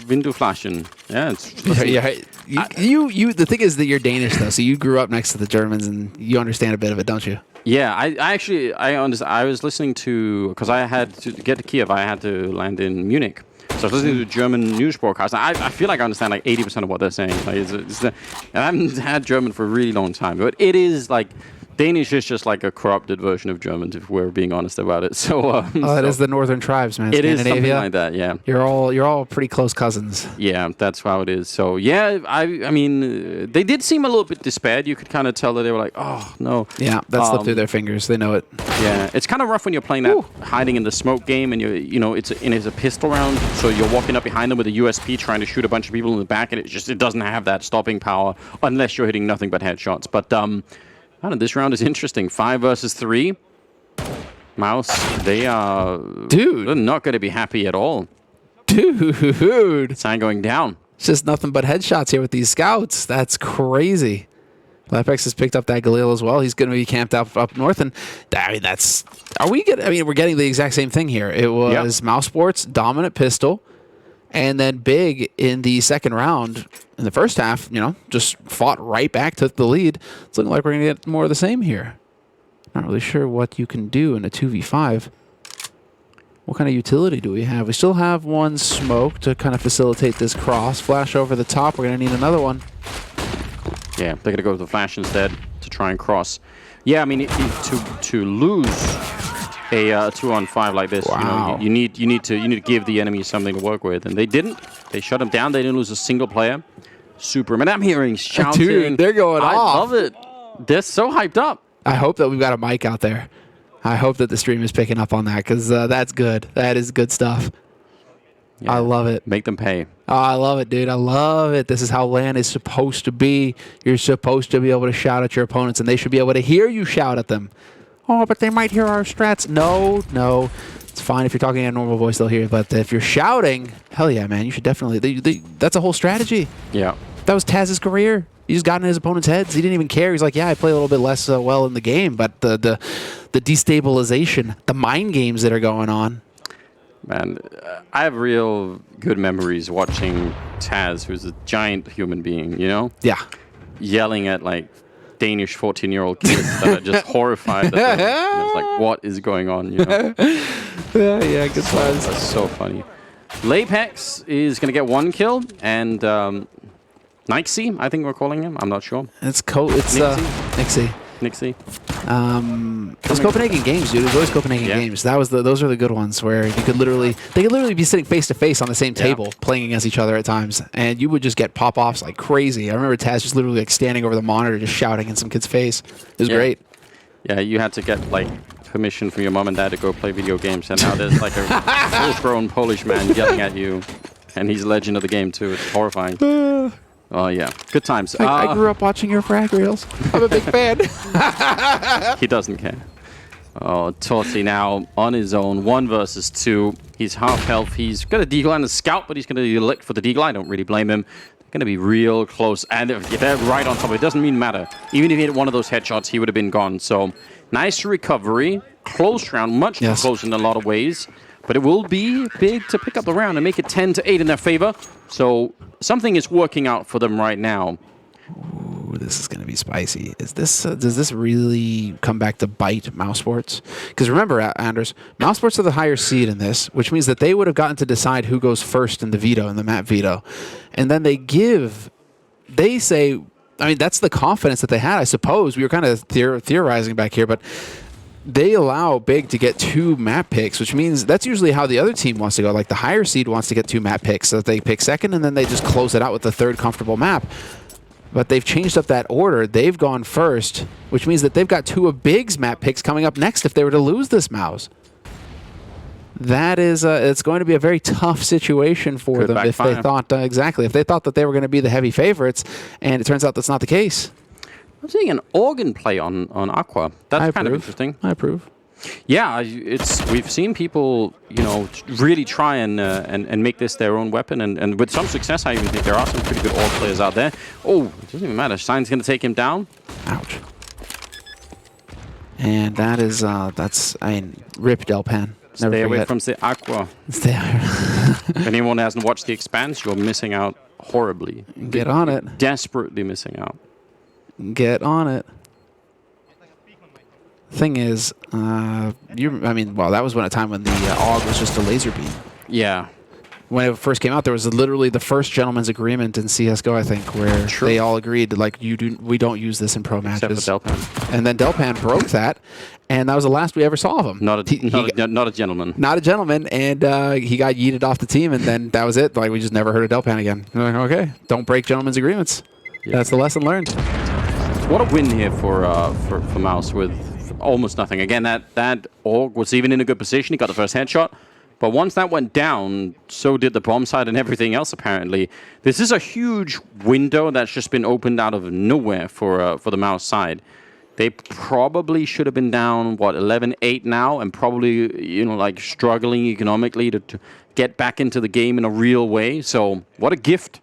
Window flashen. Yeah, it's The thing is that you're Danish though, so you grew up next to the Germans and you understand a bit of it, don't you? Yeah, I actually understand. I was listening to, because I had to get to Kiev, I had to land in Munich. So I was listening to German news broadcasts. I feel like I understand like 80% of what they're saying. Like, I haven't had German for a really long time, but it is like, Danish is just like a corrupted version of German, if we're being honest about it. So, it is the northern tribes, man. It is something like that, yeah. You're all pretty close cousins. Yeah, that's how it is. So yeah, I mean, they did seem a little bit despaired. You could kind of tell that they were like, oh no. Yeah, that slipped through their fingers. They know it. Yeah, it's kind of rough when you're playing that hiding in the smoke game, and you know it's a pistol round, so you're walking up behind them with a USP trying to shoot a bunch of people in the back, and it doesn't have that stopping power unless you're hitting nothing but headshots. But I don't know, this round is interesting. 5 versus 3. mouz, they are... Dude. They're not going to be happy at all. Dude. Sign going down. It's just nothing but headshots here with these scouts. That's crazy. Lepex has picked up that Galil as well. He's going to be camped up north. And I mean, that's... we're getting the exact same thing here. It was mouz Sports, dominant pistol. And then Big in the second round, in the first half, you know, just fought right back, took the lead. It's looking like we're going to get more of the same here. Not really sure what you can do in a 2v5. What kind of utility do we have? We still have one smoke to kind of facilitate this cross. Flash over the top. We're going to need another one. Yeah, they're going to go with the flash instead to try and cross. Yeah, I mean, to lose a 2-on-5 like this, you know, you need to give the enemy something to work with, and they didn't. They shut him down. They didn't lose a single player. Super. Man, I'm hearing shouting. Dude, they're going off. I love it. They're so hyped up. I hope that we've got a mic out there. I hope that the stream is picking up on that, because that's good. That is good stuff. Yeah. I love it. Make them pay. Oh, I love it, dude. I love it. This is how LAN is supposed to be. You're supposed to be able to shout at your opponents, and they should be able to hear you shout at them. Oh, but they might hear our strats. No. It's fine if you're talking in a normal voice, they'll hear. But if you're shouting, hell yeah, man, you should definitely. That's a whole strategy. Yeah. That was Taz's career. He just got in his opponent's heads. He didn't even care. He's like, yeah, I play a little bit less well in the game, but the destabilization, the mind games that are going on. Man, I have real good memories watching Taz, who's a giant human being, you know? Yeah. Yelling at, like, Danish 14-year-old kids that are just horrified. That it's like, what is going on, you know? Yeah, good times. That's so funny. Lapex is going to get 1 kill, and Nixie, I think we're calling him. I'm not sure. It's Nixie. Nixie. Those Copenhagen games, dude. Those Copenhagen games. Those are the good ones where they could literally be sitting face to face on the same table, playing against each other at times, and you would just get pop-offs like crazy. I remember Taz just literally like standing over the monitor, just shouting in some kid's face. It was great. Yeah, you had to get like permission from your mom and dad to go play video games, and now there's like a full-grown Polish man yelling at you, and he's a legend of the game too. It's horrifying. Oh yeah, good times. I grew up watching your frag reels. I'm a big fan. He doesn't care. Oh, Torti now on his own, 1 versus 2. He's half health. He's got a deagle and a scout, but he's going to elect for the deagle. I don't really blame him. They're going to be real close, and if they're right on top of it, doesn't mean matter. Even if he hit one of those headshots, he would have been gone. So nice recovery, close round, much too close in a lot of ways. But it will be big to pick up the round and make it 10-8 in their favor. So something is working out for them right now. Ooh, this is going to be spicy. Is this does this really come back to bite Mousesports? Because remember, Anders, Mousesports are the higher seed in this, which means that they would have gotten to decide who goes first in the veto, in the map veto. And then they say, I mean, that's the confidence that they had, I suppose. We were kind of theorizing back here, but they allow Big to get 2 map picks, which means that's usually how the other team wants to go. Like the higher seed wants to get 2 map picks, so that they pick second, and then they just close it out with the 3rd comfortable map. But they've changed up that order. They've gone first, which means that they've got 2 of Big's map picks coming up next if they were to lose this mouse. That is, it's going to be a very tough situation for them if they thought, if they thought that they were going to be the heavy favorites, and it turns out that's not the case. I'm seeing an organ play on Aqua. That's kind of interesting. I approve. Yeah, we've seen people, you know, really try and make this their own weapon, and with some success. I even think there are some pretty good org players out there. Oh, it doesn't even matter. Stein's going to take him down. Ouch. And that is that's, I mean, rip Delpan. Stay away from the Aqua. Stay away. If anyone hasn't watched The Expanse, you're missing out horribly. Get on it. Desperately missing out. Get on it. Thing is, I mean, well, that was a time when the AUG was just a laser beam. Yeah. When it first came out, there was literally the first gentleman's agreement in CSGO, I think, where they all agreed, like, we don't use this in pro matches. Except for Delpan. And then Delpan broke that, and that was the last we ever saw of him. Not a gentleman. Not a gentleman, and he got yeeted off the team, and then that was it. Like, we just never heard of Delpan again. We're like, okay, don't break gentlemen's agreements. Yeah. That's the lesson learned. What a win here for Mouz with almost nothing. Again, that AUG was even in a good position. He got the first headshot. But once that went down, so did the bomb side and everything else, apparently. This is a huge window that's just been opened out of nowhere for the Mouz side. They probably should have been down, what, 11-8 now, and probably, you know, like struggling economically to get back into the game in a real way. So what a gift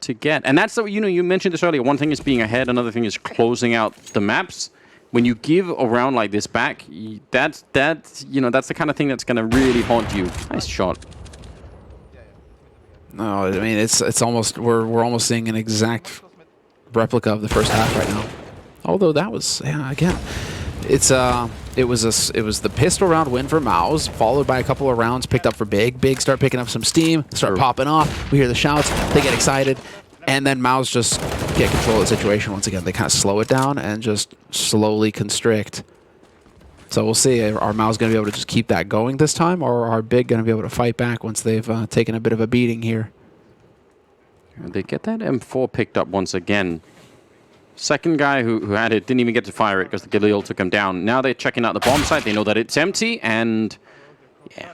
to get. And that's, you know, you mentioned this earlier. One thing is being ahead. Another thing is closing out the maps. When you give a round like this back, that's you know, that's the kind of thing that's going to really haunt you. Nice shot. No, I mean, it's almost, we're almost seeing an exact replica of the first half right now. Although that was, yeah, again, it was the pistol round win for Mouz, followed by a couple of rounds picked up for Big. Big start picking up some steam, start popping off. We hear the shouts, they get excited, and then Mouz just get control of the situation once again. They kind of slow it down and just slowly constrict. So we'll see. Are Mouz going to be able to just keep that going this time, or are Big going to be able to fight back once they've taken a bit of a beating here? They get that M4 picked up once again. Second guy who had it didn't even get to fire it because the Galil took him down. Now they're checking out the bomb site. They know that it's empty, and yeah,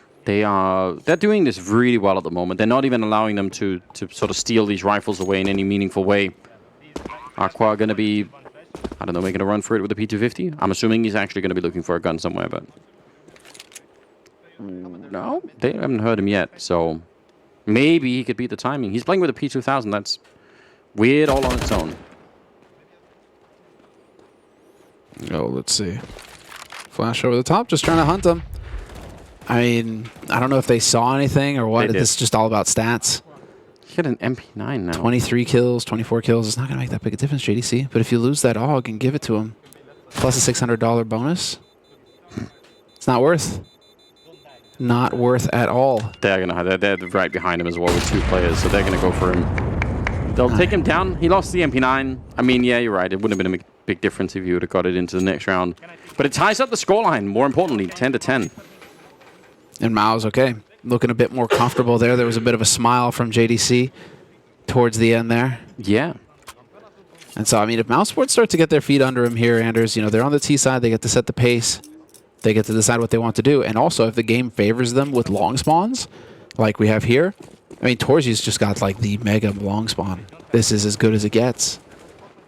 they're doing this really well at the moment. They're not even allowing them to sort of steal these rifles away in any meaningful way. Aqua are going to be, I don't know, making a run for it with the P250. I'm assuming he's actually going to be looking for a gun somewhere, but no, they haven't heard him yet. So maybe he could beat the timing. He's playing with a P2000. That's weird all on its own. Oh, let's see. Flash over the top, just trying to hunt them. I mean, I don't know if they saw anything or what. This is just all about stats. You get an MP9 now. 23 kills, 24 kills. It's not going to make that big a difference, JDC. But if you lose that AUG and give it to him, plus a $600 bonus, it's not worth. Not worth at all. They're going to. They're right behind him as well with 2 players, so they're going to go for him. They'll take him down. He lost the MP9. I mean, yeah, you're right. It wouldn't have been a big difference if you would have got it into the next round. But it ties up the scoreline, more importantly, 10-10. And mouz, okay, looking a bit more comfortable there. There was a bit of a smile from JDC towards the end there. Yeah. And so, I mean, if mousesports start to get their feet under him here, Anders, you know, they're on the T side. They get to set the pace. They get to decide what they want to do. And also, if the game favors them with long spawns, like we have here, I mean, Torzy's just got, like, the mega long spawn. This is as good as it gets.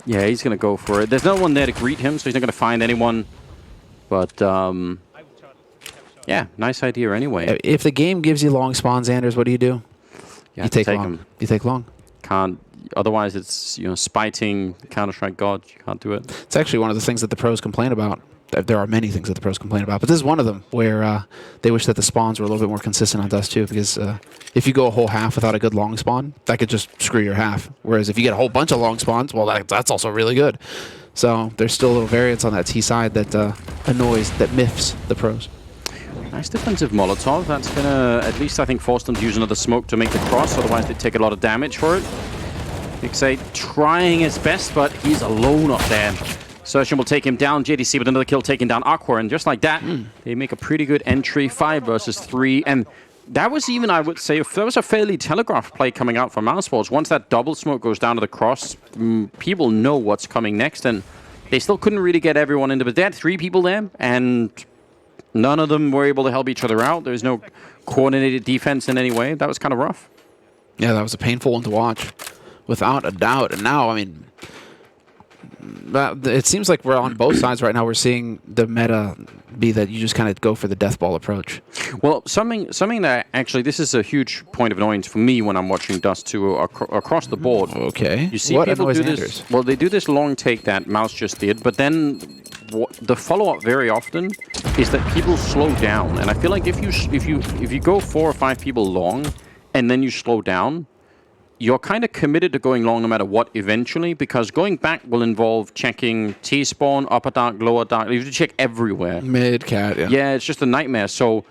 Yeah, he's going to go for it. There's no one there to greet him, so he's not going to find anyone. But, yeah, nice idea anyway. If the game gives you long spawns, Anders, what do? You take long. Them. You take long. Can't. Otherwise, it's, you know, spiting Counter-Strike gods. You can't do it. It's actually one of the things that the pros complain about. There are many things that the pros complain about, but this is one of them where they wish that the spawns were a little bit more consistent on Dust 2, because if you go a whole half without a good long spawn, that could just screw your half. Whereas if you get a whole bunch of long spawns, well, that's also really good. So there's still a little variance on that T side that annoys, that miffs the pros. Nice defensive Molotov. That's going to, at least I think, force them to use another smoke to make the cross. Otherwise, they take a lot of damage for it. Vixate trying his best, but he's alone up there. Surgeon will take him down. JDC with another kill, taking down Aqua. And just like that, they make a pretty good entry, 5 versus 3. And that was even, I would say, that was a fairly telegraphed play coming out from mousesports. Once that double smoke goes down to the cross, people know what's coming next. And they still couldn't really get everyone into it. They had 3 people there, and none of them were able to help each other out. There's no coordinated defense in any way. That was kind of rough. Yeah, that was a painful one to watch, without a doubt. And now, I mean, it seems like we're on both sides right now. We're seeing the meta be that you just kind of go for the death ball approach. Well, something that actually, this is a huge point of annoyance for me when I'm watching Dust 2 across the board. Okay. You see people do this. Well, they do this long take that mouz just did, but then the follow-up very often is that people slow down. And I feel like if you go 4 or 5 people long and then you slow down, you're kind of committed to going long no matter what eventually, because going back will involve checking T-spawn, upper dark, lower dark. You have to check everywhere. Mid-cat, yeah. Yeah, it's just a nightmare. So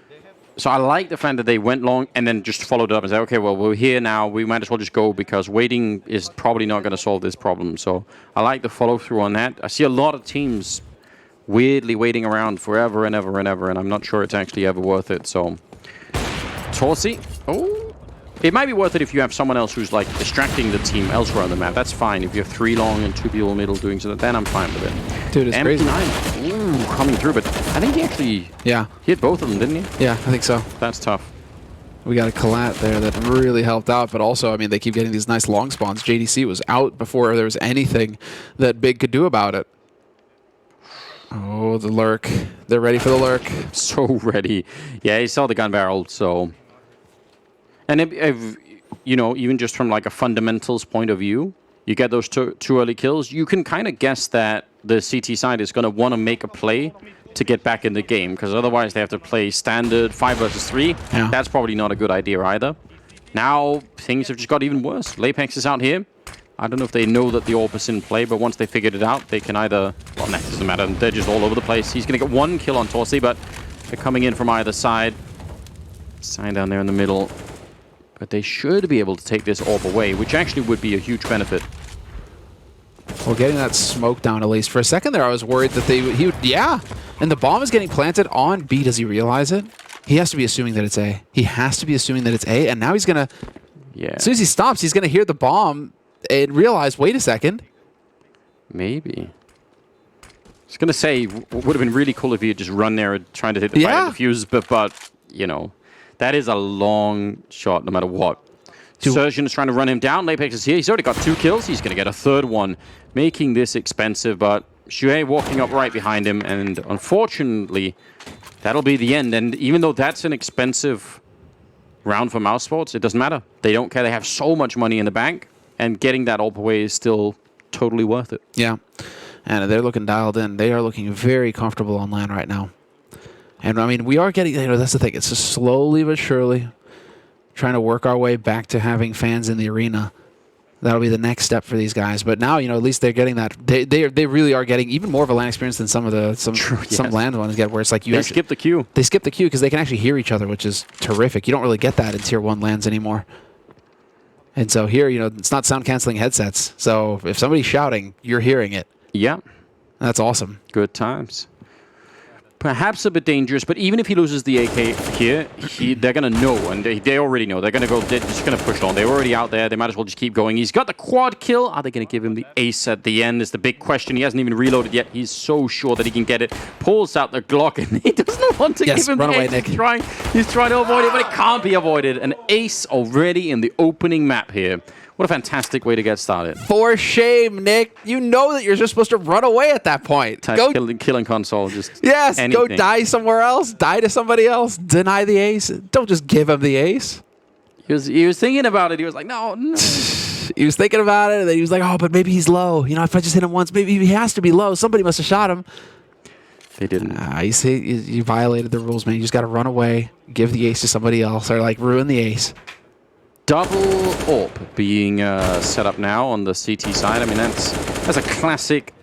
I like the fact that they went long and then just followed up and said, okay, well, we're here now. We might as well just go, because waiting is probably not going to solve this problem. So I like the follow-through on that. I see a lot of teams weirdly waiting around forever and ever and ever, and I'm not sure it's actually ever worth it. So Torsy, it might be worth it if you have someone else who's like distracting the team elsewhere on the map. That's fine. If you have 3 long and 2 people middle doing so, then I'm fine with it. Dude, it's crazy. Ooh, coming through, but I think he actually hit both of them, didn't he? Yeah, I think so. That's tough. We got a collat there that really helped out, but also, I mean, they keep getting these nice long spawns. JDC was out before there was anything that Big could do about it. Oh, the lurk. They're ready for the lurk. So ready. Yeah, he saw the gun barrel, so... And if you know, even just from like a fundamentals point of view, you get those two early kills, you can kind of guess that the CT side is going to want to make a play to get back in the game, because otherwise they have to play standard 5 versus 3. Yeah. That's probably not a good idea either. Now, things have just got even worse. Lapex is out here. I don't know if they know that the AWP is in play, but once they figured it out, they can either... Well, that doesn't matter. They're just all over the place. He's going to get 1 kill on Torsy, but they're coming in from either side. Sign down there in the middle. But they should be able to take this AWP away, which actually would be a huge benefit. Well, getting that smoke down at least. For a second there, I was worried that he would... Yeah! And the bomb is getting planted on B. Does he realize it? He has to be assuming that it's A. He has to be assuming that it's A, and now he's going to... Yeah. As soon as he stops, he's going to hear the bomb and realize, wait a second. Maybe. I was going to say, would have been really cool if he had just run there and trying to hit the fire defuse, but, you know, that is a long shot no matter what. Surgeon is trying to run him down. Lapex is here. He's already got 2 kills. He's going to get a 3rd one, making this expensive, but Shuhei walking up right behind him, and unfortunately, that'll be the end. And even though that's an expensive round for mousesports, it doesn't matter. They don't care. They have so much money in the bank, and getting that AWP away is still totally worth it. Yeah, and they're looking dialed in. They are looking very comfortable on LAN right now. And, I mean, we are getting, you know, that's the thing. It's just slowly but surely trying to work our way back to having fans in the arena. That'll be the next step for these guys. But now, you know, at least they're getting that. They really are getting even more of a LAN experience than some LAN ones get, where it's like they skip the queue. They skip the queue because they can actually hear each other, which is terrific. You don't really get that in Tier 1 LANs anymore. And so here, it's not sound-canceling headsets. So if somebody's shouting, you're hearing it. Yeah. That's awesome. Good times. Perhaps a bit dangerous, but even if he loses the AK here, they're going to know, and they already know. They're going to go, they're just going to push on. They're already out there. They might as well just keep going. He's got the quad kill. Are they going to give him the ace at the end is the big question. He hasn't even reloaded yet. He's so sure that he can get it. Pulls out the Glock, and he doesn't want to give him the ace. He's trying to avoid it, but it can't be avoided. An ace already in the opening map here. What a fantastic way to get started. For shame, Nick. You know that you're just supposed to run away at that point. Go killing console, just anything. Go die somewhere else. Die to somebody else. Deny the ace. Don't just give him the ace. He was thinking about it. He was like, no. He was thinking about it, and then he was like, oh, but maybe he's low. If I just hit him once, maybe he has to be low. Somebody must have shot him. They didn't. You see, you violated the rules, man. You just got to run away, give the ace to somebody else, or ruin the ace. Double AWP being set up now on the CT side. I mean, that's a classic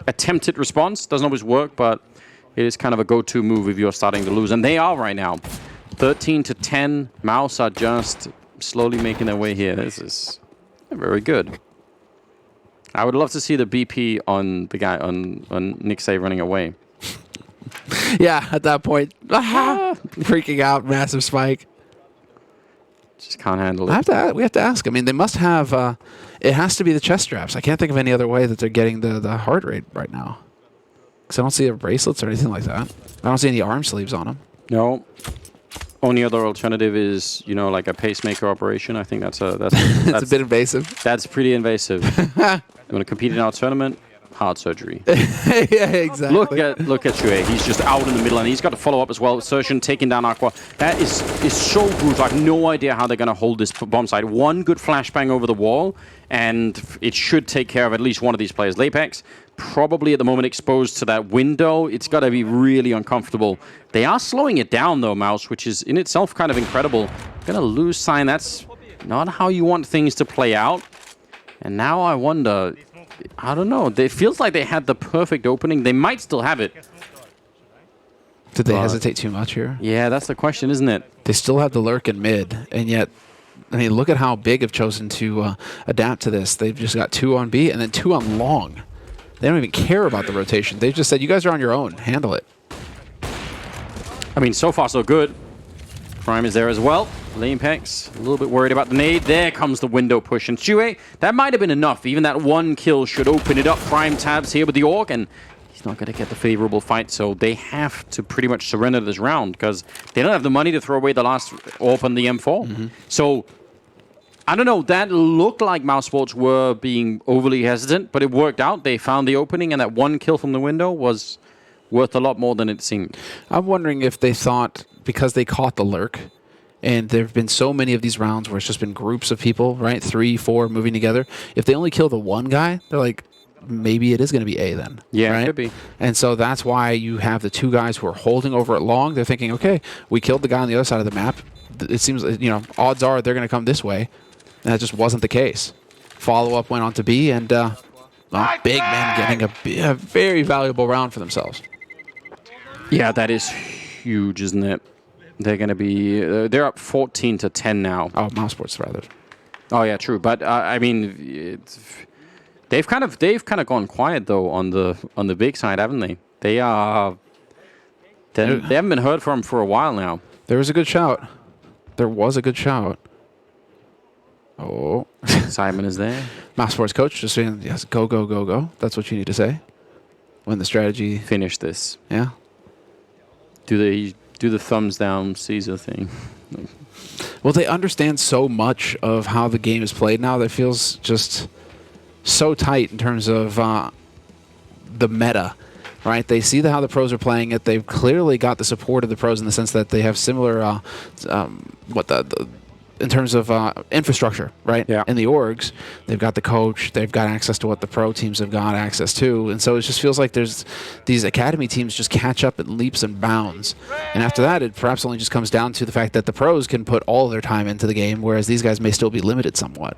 attempted response. Doesn't always work, but it is kind of a go-to move if you're starting to lose. And they are right now. 13-10. mouz are just slowly making their way here. This is very good. I would love to see the BP on the guy on Nixay running away. Yeah, at that point. Freaking out, massive spike. Just can't handle it. We have to ask. I mean, they must have. It has to be the chest straps. I can't think of any other way that they're getting the heart rate right now. Because I don't see bracelets or anything like that. I don't see any arm sleeves on them. No. Only other alternative is, like a pacemaker operation. I think that's a bit invasive. That's pretty invasive. You want to compete in our tournament? Heart surgery. Yeah, exactly. Look at Shue. He's just out in the middle, and he's got to follow up as well. Surgeon taking down Aqua. That is so brutal. I have no idea how they're going to hold this bomb site. One good flashbang over the wall, and it should take care of at least one of these players. Lapex, probably at the moment exposed to that window. It's got to be really uncomfortable. They are slowing it down, though, mouz, which is in itself kind of incredible. Going to lose sign. That's not how you want things to play out. And now I wonder... I don't know. It feels like they had the perfect opening. They might still have it. Did they hesitate too much here? Yeah, that's the question, isn't it? They still have the lurk in mid, and yet, I mean, look at how Big have chosen to adapt to this. They've just got 2 on B and then 2 on long. They don't even care about the rotation. They just said, you guys are on your own. Handle it. I mean, so far so good. Prime is there as well. Lapex, a little bit worried about the nade. There comes the window push. And Shue, that might have been enough. Even that one kill should open it up. Prime tabs here with the Orc, and he's not going to get the favorable fight. So they have to pretty much surrender this round because they don't have the money to throw away the last AWP on the M4. So, I don't know. That looked like mousesports were being overly hesitant, but it worked out. They found the opening, and that one kill from the window was worth a lot more than it seemed. I'm wondering if they thought, because they caught the lurk, and there have been so many of these rounds where it's just been groups of people, right? 3, 4 moving together. If they only kill the one guy, they're like, maybe it is going to be A then. Yeah, right? It could be. And so that's why you have the 2 guys who are holding over at long. They're thinking, okay, we killed the guy on the other side of the map. It seems, odds are they're going to come this way. And that just wasn't the case. Follow-up went on to B, and Big Man getting a very valuable round for themselves. Yeah, that is huge, isn't it? They're going to be... they're up 14-10 now. Oh, mousesports rather. Oh yeah, true. But I mean, they've kind of gone quiet though on the big side, haven't they? They haven't been heard from for a while now. There was a good shout. There was a good shout. Oh, Simon is there. mousesports coach just saying, yes, go, go, go, go. That's what you need to say when the strategy. Finish this. Yeah. Do the thumbs down Caesar thing. Well, they understand so much of how the game is played now that feels just so tight in terms of the meta, right? They see how the pros are playing it. They've clearly got the support of the pros in the sense that they have similar, in terms of infrastructure, right? Yeah. In the orgs, they've got the coach, they've got access to what the pro teams have got access to, and so it just feels like there's these academy teams just catch up in leaps and bounds. And after that, it perhaps only just comes down to the fact that the pros can put all their time into the game, whereas these guys may still be limited somewhat.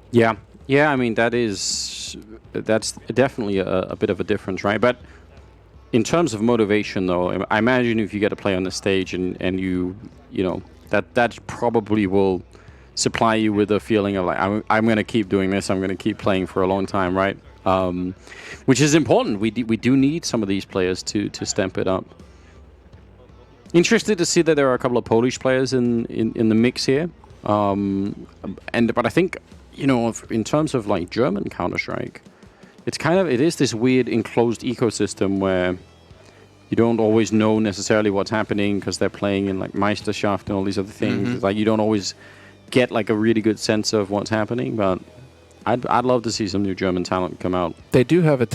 Yeah. Yeah, I mean, that's definitely a bit of a difference, right? But in terms of motivation, though, I imagine if you get to play on the stage and you know, that probably will supply you with a feeling of like, I'm going to keep doing this, I'm going to keep playing for a long time, right? Which is important. We do need some of these players to step it up. Interested to see that there are a couple of Polish players in the mix here. But I think, you know, in terms of like German Counter-Strike, it is this weird enclosed ecosystem where you don't always know necessarily what's happening because they're playing in like Meisterschaft and all these other things. It's like you don't always get like a really good sense of what's happening, but I'd love to see some new German talent come out. They do have that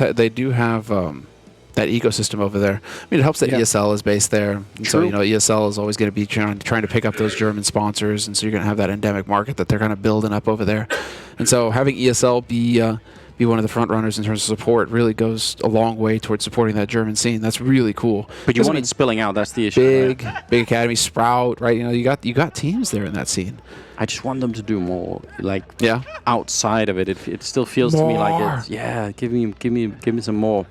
ecosystem over there. I mean, it helps that ESL is based there. And so, you know, ESL is always going to be trying to pick up those German sponsors, and so you're going to have that endemic market that they're kind of building up over there. And so having ESL be one of the front runners in terms of support really goes a long way towards supporting that German scene. That's really cool. But you want it spilling out. That's the issue. Big academy, Sprout, right? You know, you got teams there in that scene. I just want them to do more, like outside of it. It still feels to me like it's give me some more.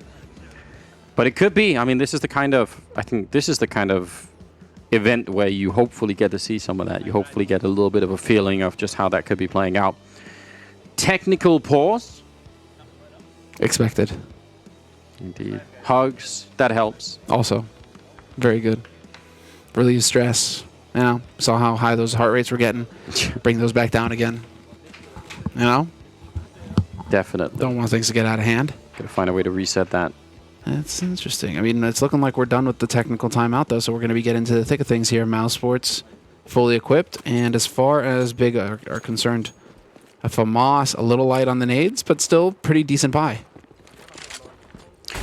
But it could be. I mean, I think this is the kind of event where you hopefully get to see some of that. You hopefully get a little bit of a feeling of just how that could be playing out. Technical pause. Expected. Indeed. Hugs. That helps. Also, very good. Relieve stress. You know, saw how high those heart rates were getting. Bring those back down again. You know? Definitely. Don't want things to get out of hand. Gotta find a way to reset that. That's interesting. I mean, it's looking like we're done with the technical timeout, though, so we're going to be getting into the thick of things here. mouz Sports, fully equipped. And as far as Big are concerned, a FAMAS, a little light on the nades, but still pretty decent buy.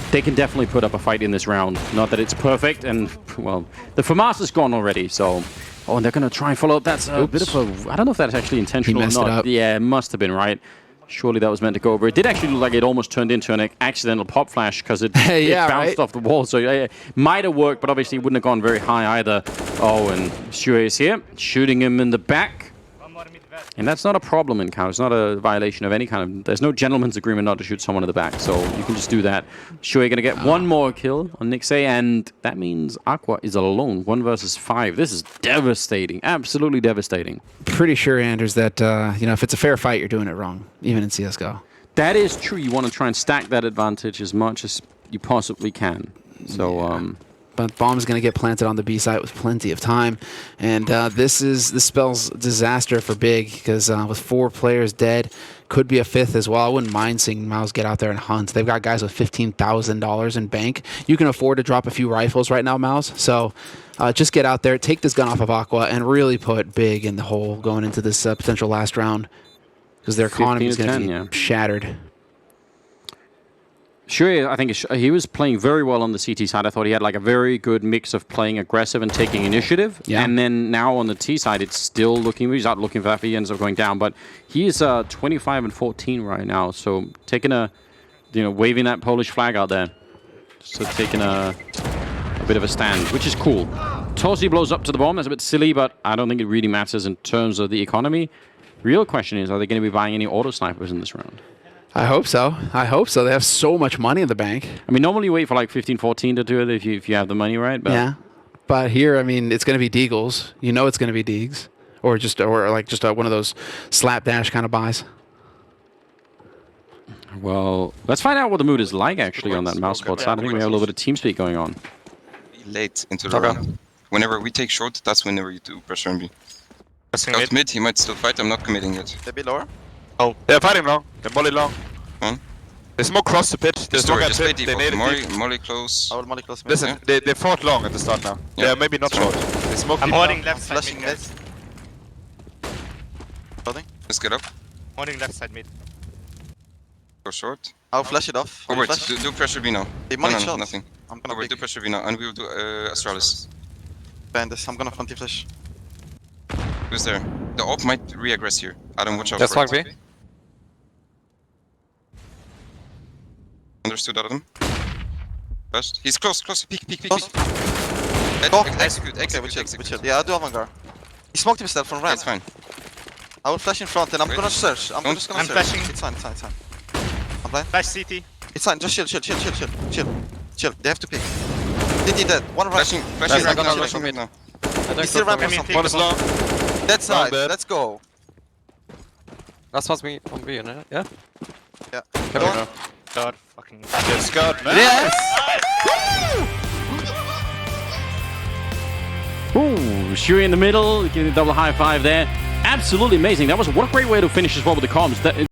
They can definitely put up a fight in this round. Not that it's perfect, and, well, the FAMAS is gone already, so... Oh, and they're going to try and follow up. That's a bit of a... I don't know if that's actually intentional or not. Yeah, it must have been, right? Surely that was meant to go over. It did actually look like it almost turned into an accidental pop flash because it bounced off the wall. So it might have worked, but obviously it wouldn't have gone very high either. Oh, and Shui is here, shooting him in the back. And that's not a problem in Counter. It's not a violation of any kind of... There's no gentleman's agreement not to shoot someone in the back, so you can just do that. Shui going to get one more kill on Nixay, and that means Aqua is alone, 1 versus 5. This is devastating, absolutely devastating. Pretty sure, Anders, that you know, if it's a fair fight, you're doing it wrong, even in CSGO. That is true. You want to try and stack that advantage as much as you possibly can. So, But bomb's going to get planted on the B site with plenty of time. And this spells disaster for Big, because with 4 players dead, could be a 5th as well. I wouldn't mind seeing mouz get out there and hunt. They've got guys with $15,000 in bank. You can afford to drop a few rifles right now, mouz. So just get out there, take this gun off of Aqua, and really put Big in the hole going into this potential last round, because their economy is going to be shattered. Sure, I think he was playing very well on the CT side. I thought he had like a very good mix of playing aggressive and taking initiative. Yeah. And then now on the T side, it's still looking... He's out looking for that. He ends up going down. But he is 25 and 14 right now. So taking a... You know, waving that Polish flag out there. So taking a bit of a stand, which is cool. Tosi blows up to the bomb. That's a bit silly, but I don't think it really matters in terms of the economy. Real question is, are they going to be buying any auto snipers in this round? I hope so. I hope so. They have so much money in the bank. I mean, normally you wait for like 15, 14 to do it if you have the money, right? But yeah. But here, I mean, it's going to be Deagles. You know it's going to be Deags. Or just one of those slapdash kind of buys. Well, let's find out what the mood is like, actually, on that mouz Sport side. I think we have a little bit of TeamSpeak going on. Late into the round. Whenever we take short, that's whenever you do pressure on B. Scout mid, he might still fight. I'm not committing yet. They be lower? Oh, they're fighting long. They're molly long. They smoke cross the pitch. They smoke at just play pit. They default. Molly close. I will molly close mid. Listen, they fought long at the start now. Yeah, maybe not short. They smoke I'm deep holding now. left side Flashing mid, mid. guys. Loading. Let's get up. Holding left side mid. Go short. I'll flash it off. Forward, do pressure B now. Hey, No, molly no, shot. nothing. I'm gonna Forward, do pressure B now, and we will do Astralis. ban this. I'm gonna fronty flash. Who's there? The AWP might re-aggress here. Adam, watch out That's for like it. B. Understood, Adam. First. He's close. Peek. Close. Execute. We chill. Yeah, I'll do avant-garde. He smoked himself from ramp. That's fine. I will flash in front and I'm gonna search. I'm just gonna I'm search. flashing. It's fine. I'm blind. Flash CT. It's fine. Just chill. They have to pick. DD dead. One right. Flashing Right, right now. He's still ramping I mean, something. One is long. That side. bad. Let's go. That's what's me on B, ne? Yeah? Yeah. Come on. God, fucking good Scott, man. Yes! Ooh, Shuri in the middle, getting the double high five there. Absolutely amazing. That was what a great way to finish as well with the comms.